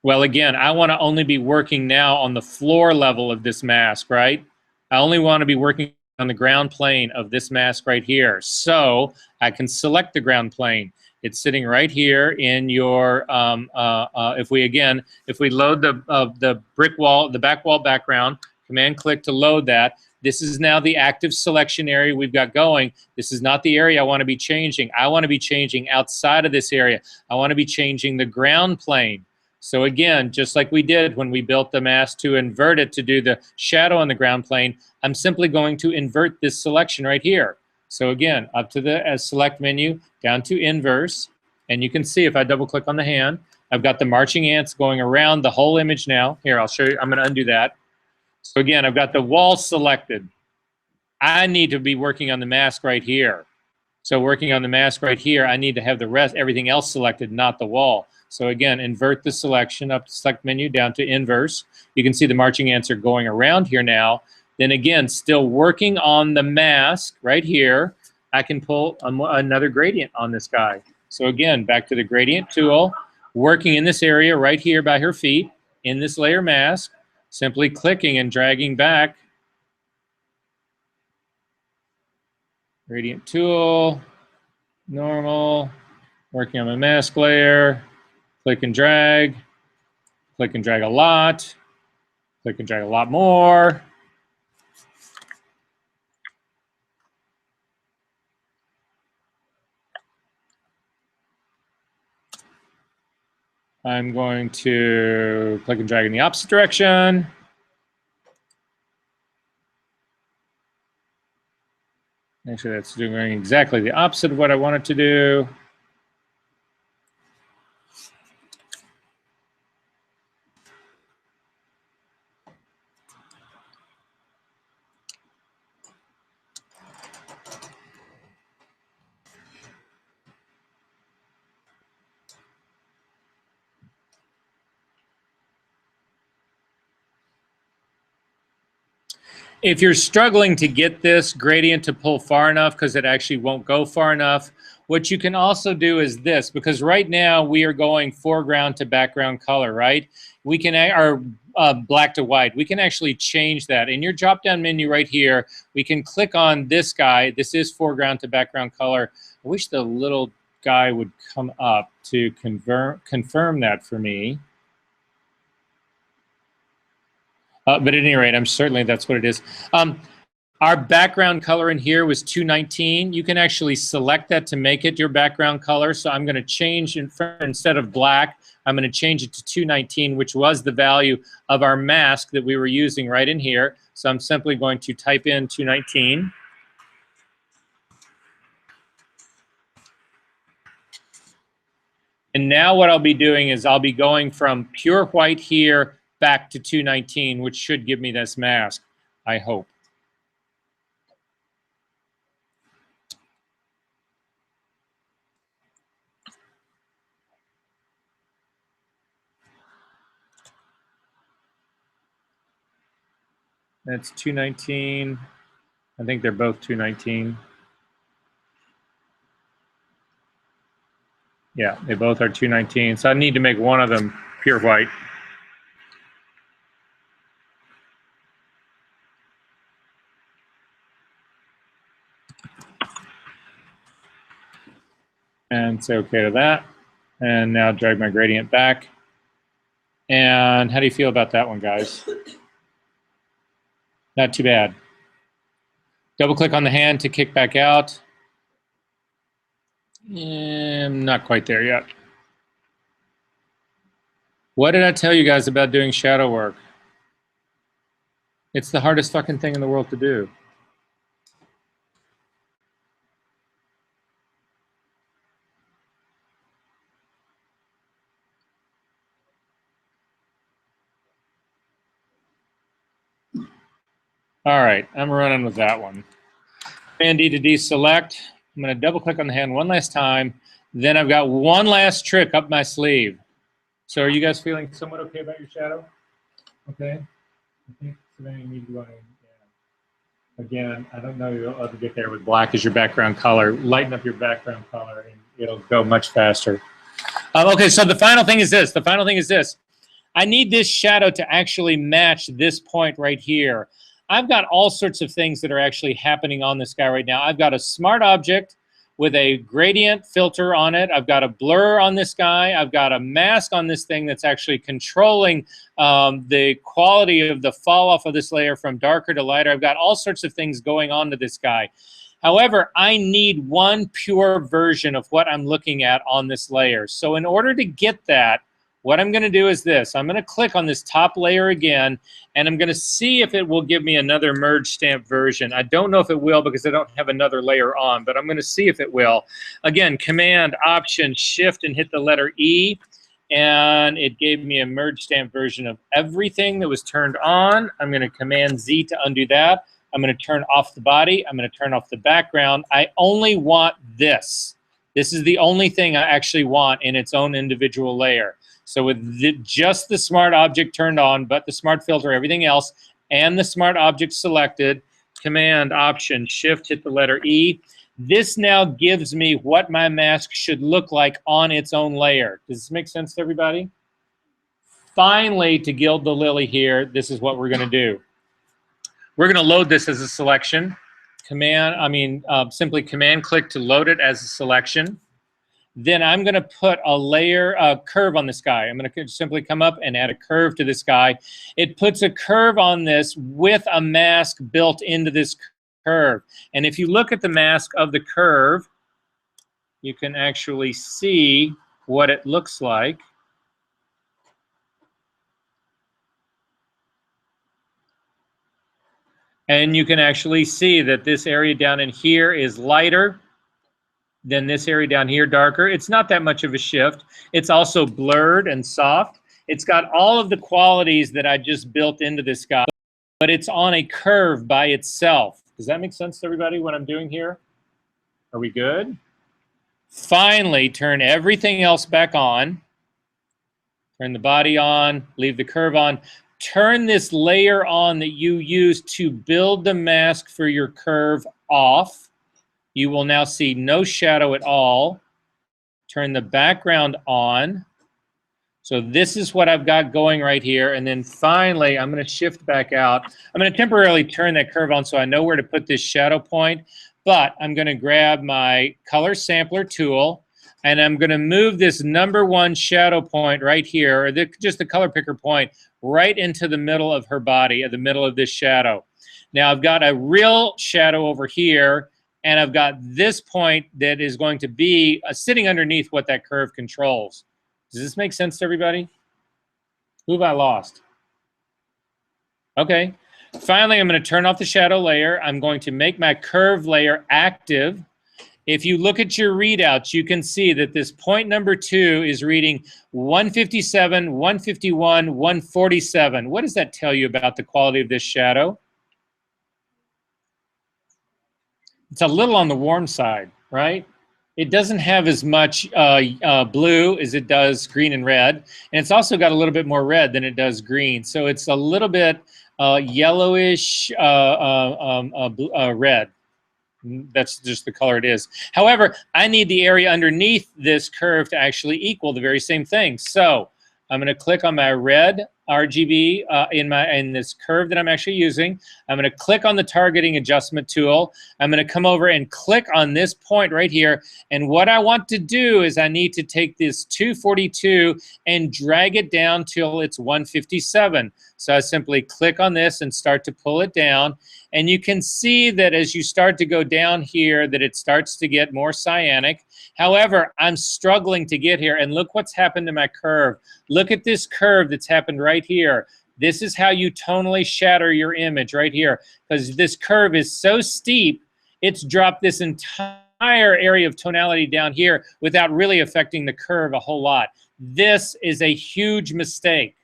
Well, again, I want to only be working now on the floor level of this mask, right? I only want to be working on the ground plane of this mask right here. So I can select the ground plane. It's sitting right here in your, if we load the brick wall, the back wall background, Command click to load that. This is now the active selection area we've got going. This is not the area I want to be changing. I want to be changing outside of this area. I want to be changing the ground plane. So again, just like we did when we built the mask to invert it to do the shadow on the ground plane, I'm simply going to invert this selection right here. So again, up to the select menu, down to inverse, and you can see if I double click on the hand, I've got the marching ants going around the whole image now. Here, I'll show you, I'm going to undo that. So again, I've got the wall selected. I need to be working on the mask right here. So working on the mask right here, I need to have the rest, everything else selected, not the wall. So again, invert the selection up to select menu, down to inverse. You can see the marching ants are going around here now. Then again, still working on the mask right here, I can pull another gradient on this guy. So again, back to the gradient tool, working in this area right here by her feet, in this layer mask, simply clicking and dragging back. Gradient tool, normal, working on my mask layer, click and drag a lot, click and drag a lot more. I'm going to click and drag in the opposite direction. Actually, that's doing exactly the opposite of what I want it to do. If you're struggling to get this gradient to pull far enough because it actually won't go far enough, what you can also do is this, because right now we are going foreground to background color, right? We can, or black to white. We can actually change that. In your drop-down menu right here, we can click on this guy. This is foreground to background color. I wish the little guy would come up to confirm that for me. But at any rate, that's what it is. Our background color in here was 219. You can actually select that to make it your background color. So I'm going to change, instead of black, I'm going to change it to 219, which was the value of our mask that we were using right in here. So I'm simply going to type in 219. And now what I'll be doing is I'll be going from pure white here back to 219, which should give me this mask, I hope. That's 219. I think they're both 219. Yeah, they both are 219. So I need to make one of them pure white. And say okay to that. And now drag my gradient back. And how do you feel about that one, guys? Not too bad. Double click on the hand to kick back out. Not quite there yet. What did I tell you guys about doing shadow work? It's the hardest fucking thing in the world to do. All right, I'm running with that one. Command D to deselect. I'm going to double click on the hand one last time. Then I've got one last trick up my sleeve. So are you guys feeling somewhat okay about your shadow? Okay. I think Savannah, you need to go in. Yeah. Again, I don't know you'll ever get there with black as your background color. Lighten up your background color and it'll go much faster. Okay, so the final thing is this. The final thing is this. I need this shadow to actually match this point right here. I've got all sorts of things that are actually happening on this guy right now. I've got a smart object with a gradient filter on it. I've got a blur on this guy. I've got a mask on this thing that's actually controlling the quality of the fall off of this layer from darker to lighter. I've got all sorts of things going on to this guy. However, I need one pure version of what I'm looking at on this layer. So in order to get that, what I'm going to do is this. I'm going to click on this top layer again, and I'm going to see if it will give me another merge stamp version. I don't know if it will because I don't have another layer on, but I'm going to see if it will. Again, Command, Option, Shift, and hit the letter E, and it gave me a merge stamp version of everything that was turned on. I'm going to Command Z to undo that. I'm going to turn off the body. I'm going to turn off the background. I only want this. This is the only thing I actually want in its own individual layer. So with just the smart object turned on, but the smart filter, everything else, and the smart object selected, Command, Option, Shift, hit the letter E. This now gives me what my mask should look like on its own layer. Does this make sense to everybody? Finally, to gild the lily here, this is what we're going to do. We're going to load this as a selection. Simply Command click to load it as a selection. Then I'm going to put a curve on this guy. I'm going to simply come up and add a curve to this guy. It puts a curve on this with a mask built into this curve. And if you look at the mask of the curve, you can actually see what it looks like. And you can actually see that this area down in here is lighter. Then this area down here darker. It's not that much of a shift. It's also blurred and soft. It's got all of the qualities that I just built into this guy, but it's on a curve by itself. Does that make sense to everybody what I'm doing here? Are we good? Finally, turn everything else back on. Turn the body on, leave the curve on. Turn this layer on that you used to build the mask for your curve off. You will now see no shadow at all. Turn the background on. So this is what I've got going right here. And then finally, I'm going to shift back out. I'm going to temporarily turn that curve on so I know where to put this shadow point. But I'm going to grab my color sampler tool. and I'm going to move this number 1 shadow point right here, or just the color picker point, right into the middle of her body, at the middle of this shadow. Now I've got a real shadow over here, and I've got this point that is going to be sitting underneath what that curve controls. Does this make sense to everybody? Who have I lost? Okay. Finally, I'm going to turn off the shadow layer. I'm going to make my curve layer active. If you look at your readouts, you can see that this point number 2 is reading 157, 151, 147. What does that tell you about the quality of this shadow? It's a little on the warm side, right? It doesn't have as much blue as it does green and red. And it's also got a little bit more red than it does green. So it's a little bit yellowish red. That's just the color it is. However, I need the area underneath this curve to actually equal the very same thing. So I'm going to click on my red RGB in this curve that I'm actually using. I'm going to click on the targeting adjustment tool. I'm going to come over and click on this point right here. And what I want to do is I need to take this 242 and drag it down till it's 157. So I simply click on this and start to pull it down. And you can see that as you start to go down here that it starts to get more cyanic. However, I'm struggling to get here. And look what's happened to my curve. Look at this curve that's happened right here. This is how you tonally shatter your image right here. Because this curve is so steep, it's dropped this entire area of tonality down here without really affecting the curve a whole lot. This is a huge mistake.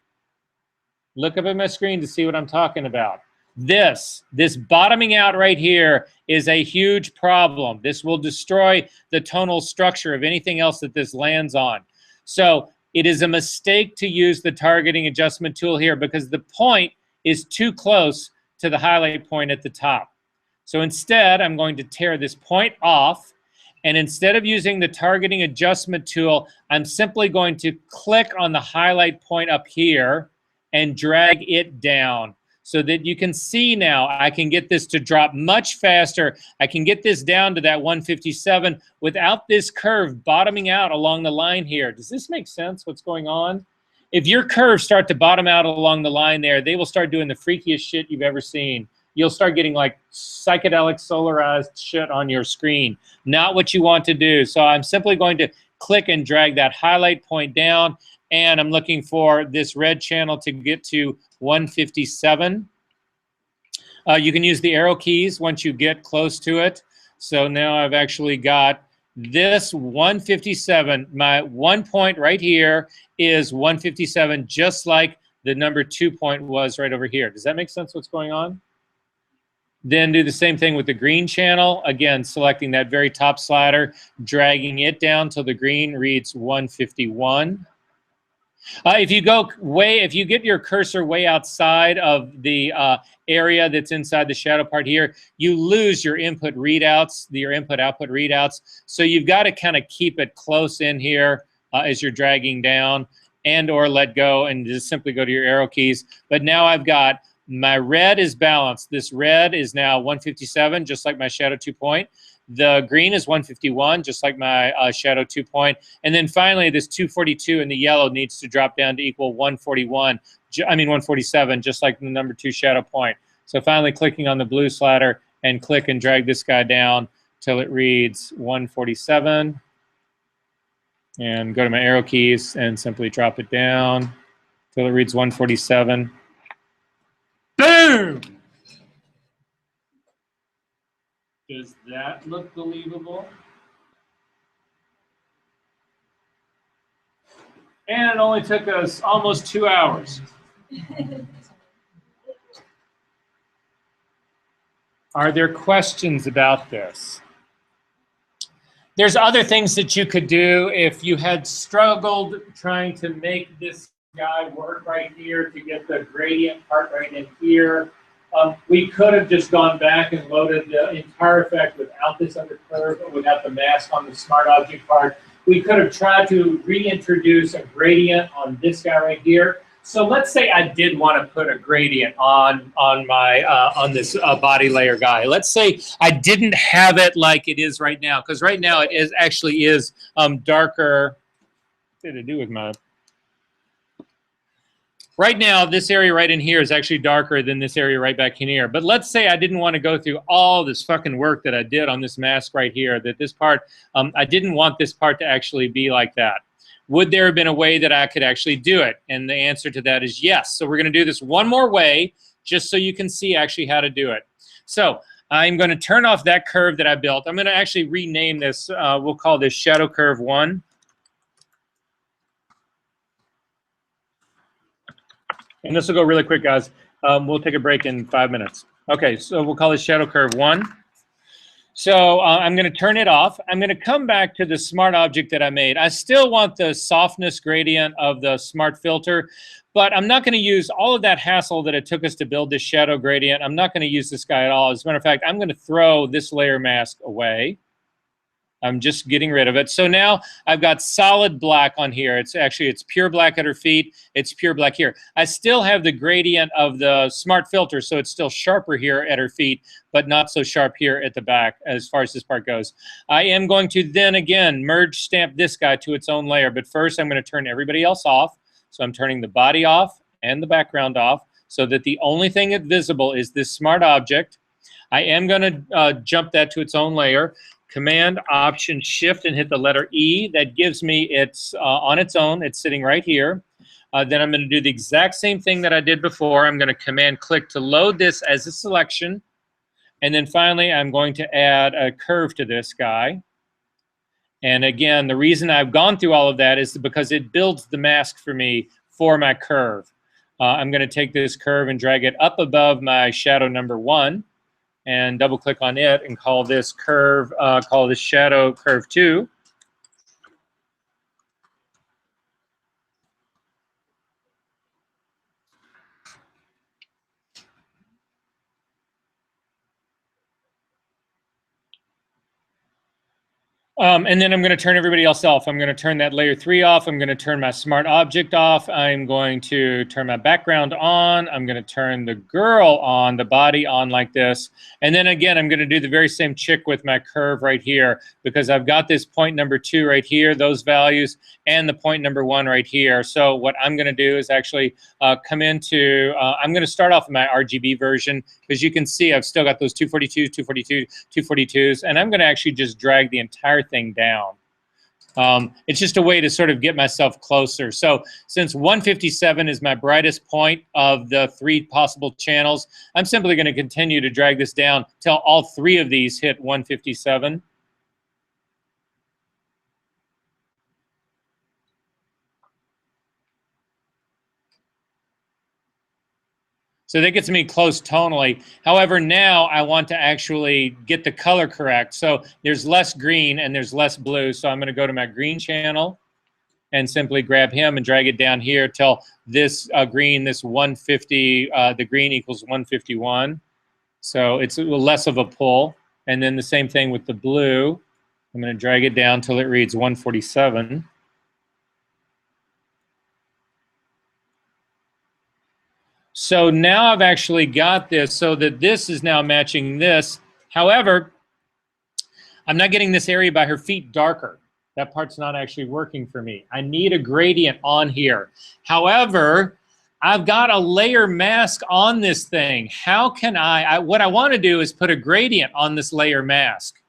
Look up at my screen to see what I'm talking about. This bottoming out right here is a huge problem. This will destroy the tonal structure of anything else that this lands on. So it is a mistake to use the targeting adjustment tool here because the point is too close to the highlight point at the top. So instead, I'm going to tear this point off. And instead of using the targeting adjustment tool, I'm simply going to click on the highlight point up here and drag it down so that you can see now I can get this to drop much faster. I can get this down to that 157 without this curve bottoming out along the line here. Does this make sense, what's going on? If your curves start to bottom out along the line there, they will start doing the freakiest shit you've ever seen. You'll start getting like psychedelic solarized shit on your screen. Not what you want to do. So I'm simply going to click and drag that highlight point down, and I'm looking for this red channel to get to 157. You can use the arrow keys once you get close to it. So now I've actually got this 157. My 1 point right here is 157, just like the number 2 point was right over here. Does that make sense what's going on? Then do the same thing with the green channel. Again, selecting that very top slider, dragging it down till the green reads 151. If you get your cursor way outside of the area that's inside the shadow part here, you lose your input readouts, your input-output readouts. So you've got to kind of keep it close in here as you're dragging down, and or let go and just simply go to your arrow keys. But now I've got my red is balanced. This red is now 157, just like my shadow 2 point. The green is 151, just like my shadow 2 point. And then finally, this 242 in the yellow needs to drop down to equal 147, just like the number 2 shadow point. So finally clicking on the blue slider and click and drag this guy down till it reads 147. And go to my arrow keys and simply drop it down till it reads 147. Boom! Does that look believable? And it only took us almost 2 hours. Are there questions about this? There's other things that you could do if you had struggled trying to make this guy work right here to get the gradient part right in here. We could have just gone back and loaded the entire effect without this under curve, but without the mask on the smart object part. We could have tried to reintroduce a gradient on this guy right here. So let's say I did want to put a gradient on my on this body layer guy. Let's say I didn't have it like it is right now, because right now it is actually darker. What did it do with my? Right now, this area right in here is actually darker than this area right back in here. But let's say I didn't want to go through all this fucking work that I did on this mask right here, that this part, I didn't want this part to actually be like that. Would there have been a way that I could actually do it? And the answer to that is yes. So we're going to do this one more way, just so you can see actually how to do it. So I'm going to turn off that curve that I built. I'm going to actually rename this. We'll call this Shadow Curve 1. And this will go really quick, guys. We'll take a break in 5 minutes. Okay, so we'll call this Shadow Curve 1. So I'm going to turn it off. I'm going to come back to the smart object that I made. I still want the softness gradient of the smart filter, but I'm not going to use all of that hassle that it took us to build this shadow gradient. I'm not going to use this guy at all. As a matter of fact, I'm going to throw this layer mask away. I'm just getting rid of it. So now I've got solid black on here. It's pure black at her feet. It's pure black here. I still have the gradient of the smart filter, so it's still sharper here at her feet, but not so sharp here at the back as far as this part goes. I am going to then again merge stamp this guy to its own layer, but first I'm going to turn everybody else off. So I'm turning the body off and the background off so that the only thing that's visible is this smart object. I am going to jump that to its own layer. Command, Option, Shift, and hit the letter E. That gives me it's on its own. It's sitting right here. Then I'm going to do the exact same thing that I did before. I'm going to Command click to load this as a selection. And then finally, I'm going to add a curve to this guy. And again, the reason I've gone through all of that is because it builds the mask for me for my curve. I'm going to take this curve and drag it up above my shadow number 1. And double click on it and call this curve, call this Shadow Curve 2. And then I'm going to turn everybody else off. I'm going to turn that layer 3 off. I'm going to turn my smart object off. I'm going to turn my background on. I'm going to turn the girl on, the body on like this. And then again, I'm going to do the very same trick with my curve right here, because I've got this point number 2 right here, those values, and the point number 1 right here. So what I'm going to do is actually come into, I'm going to start off with my RGB version, because you can see I've still got those 242s, 242, 242s, and I'm going to actually just drag the entire thing down. It's just a way to sort of get myself closer. So since 157 is my brightest point of the 3 possible channels, I'm simply going to continue to drag this down till all 3 of these hit 157. So that gets me close tonally. However, now I want to actually get the color correct. So there's less green and there's less blue. So I'm going to go to my green channel and simply grab him and drag it down here till this green, this 150, the green equals 151. So it's less of a pull. And then the same thing with the blue. I'm going to drag it down till it reads 147. So now I've actually got this so that this is now matching this. However, I'm not getting this area by her feet darker. That part's not actually working for me. I need a gradient on here. However, I've got a layer mask on this thing. How can what I want to do is put a gradient on this layer mask.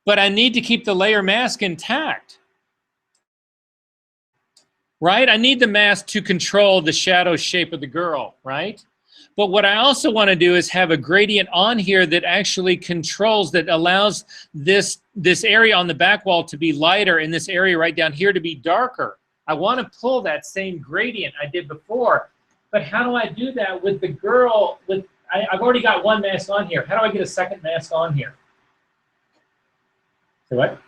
But I need to keep the layer mask intact. Right? I need the mask to control the shadow shape of the girl, right? But what I also want to do is have a gradient on here that actually controls, that allows this area on the back wall to be lighter and this area right down here to be darker. I want to pull that same gradient I did before. But how do I do that with the girl? I've already got one mask on here. How do I get a second mask on here? Say what?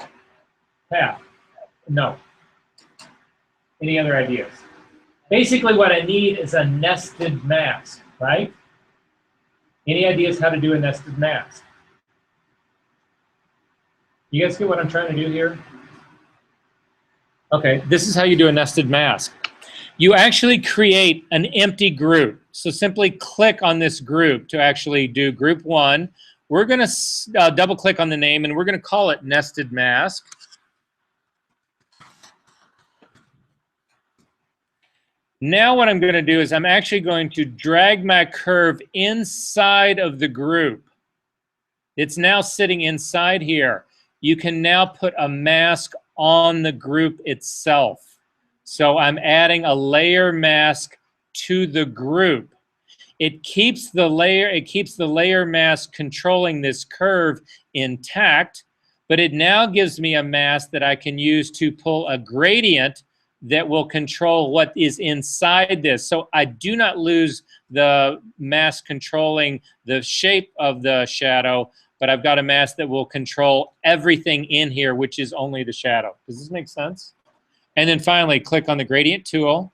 Yeah. No. Any other ideas? Basically what I need is a nested mask, right? Any ideas how to do a nested mask? You guys get what I'm trying to do here? Okay, this is how you do a nested mask. you actually create an empty group. So simply click on this group to actually do group 1. We're going to double click on the name and we're going to call it nested mask. Now what I'm going to do is I'm actually going to drag my curve inside of the group. It's now sitting inside here. You can now put a mask on the group itself. So I'm adding a layer mask to the group. It keeps the layer mask controlling this curve intact, but it now gives me a mask that I can use to pull a gradient that will control what is inside this. So I do not lose the mask controlling the shape of the shadow, but I've got a mask that will control everything in here, which is only the shadow. Does this make sense? And then finally, click on the gradient tool.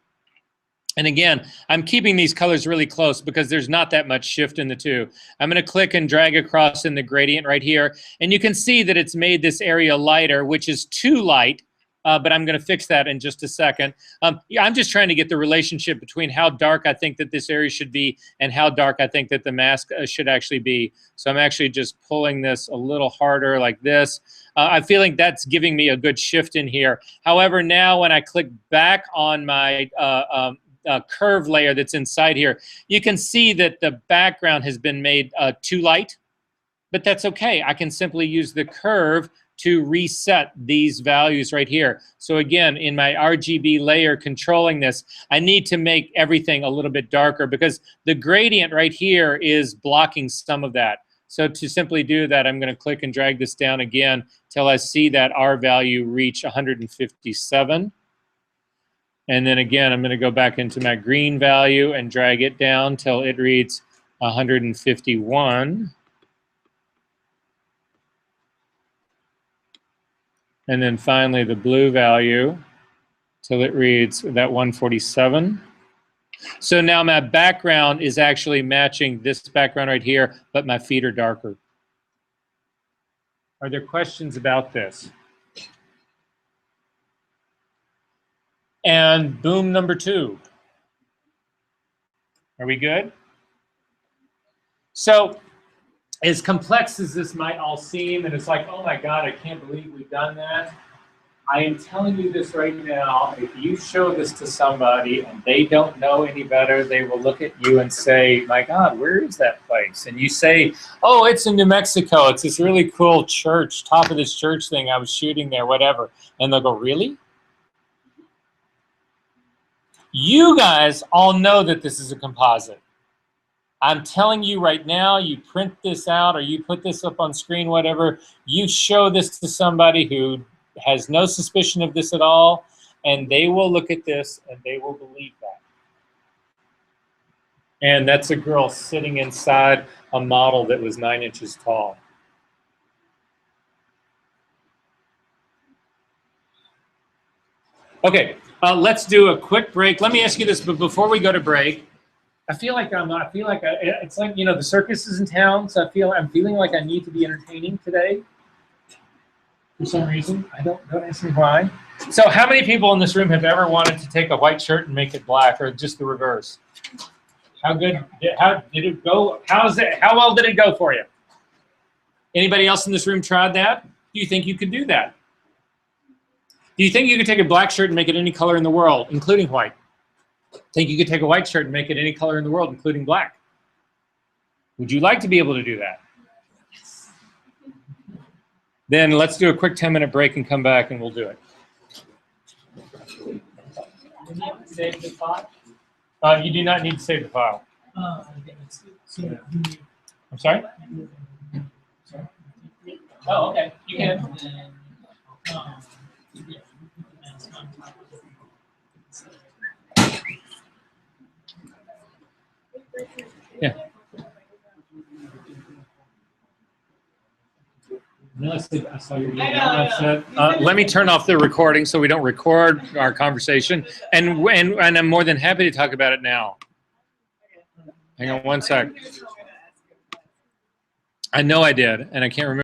And again, I'm keeping these colors really close because there's not that much shift in the two. I'm going to click and drag across in the gradient right here. And you can see that it's made this area lighter, which is too light. But I'm going to fix that in just a second. I'm just trying to get the relationship between how dark I think that this area should be and how dark I think that the mask should actually be. So I'm actually just pulling this a little harder like this. I'm feeling that's giving me a good shift in here. However, now when I click back on my curve layer that's inside here, you can see that the background has been made too light, but that's okay. I can simply use the curve to reset these values right here. So again, in my RGB layer controlling this, I need to make everything a little bit darker because the gradient right here is blocking some of that. So to simply do that, I'm going to click and drag this down again till I see that R value reach 157. And then again, I'm going to go back into my green value and drag it down till it reads 151. And then finally the blue value till it reads that 147. So now my background is actually matching this background right here, but my feet are darker. Are there questions about this? And boom, number 2. Are we good? So as complex as this might all seem, and it's like, oh my God, I can't believe we've done that. I am telling you this right now, if you show this to somebody and they don't know any better, they will look at you and say, my God, where is that place? And you say, oh, it's in New Mexico. It's this really cool church, top of this church thing. I was shooting there, whatever. And they'll go, really? You guys all know that this is a composite. I'm telling you right now, you print this out or you put this up on screen, whatever, you show this to somebody who has no suspicion of this at all, and they will look at this and they will believe that. And that's a girl sitting inside a model that was 9 inches tall. Okay, let's do a quick break. Let me ask you this, but before we go to break, I feel like it's like, you know, the circus is in town, so I'm feeling like I need to be entertaining today. For some reason, don't ask me why. So how many people in this room have ever wanted to take a white shirt and make it black, or just the reverse? How did it go? How well did it go for you? Anybody else in this room tried that? Do you think you could do that? Do you think you could take a black shirt and make it any color in the world, including white? Think you could take a white shirt and make it any color in the world, including black? Would you like to be able to do that? Then let's do a quick 10-minute break and come back and we'll do it. Save the file? You do not need to save the file. I'm sorry? Oh, okay. You can. Yeah. I saw your email. Let me turn off the recording so we don't record our conversation. And I'm more than happy to talk about it now. Hang on one sec. I know I did, and I can't remember.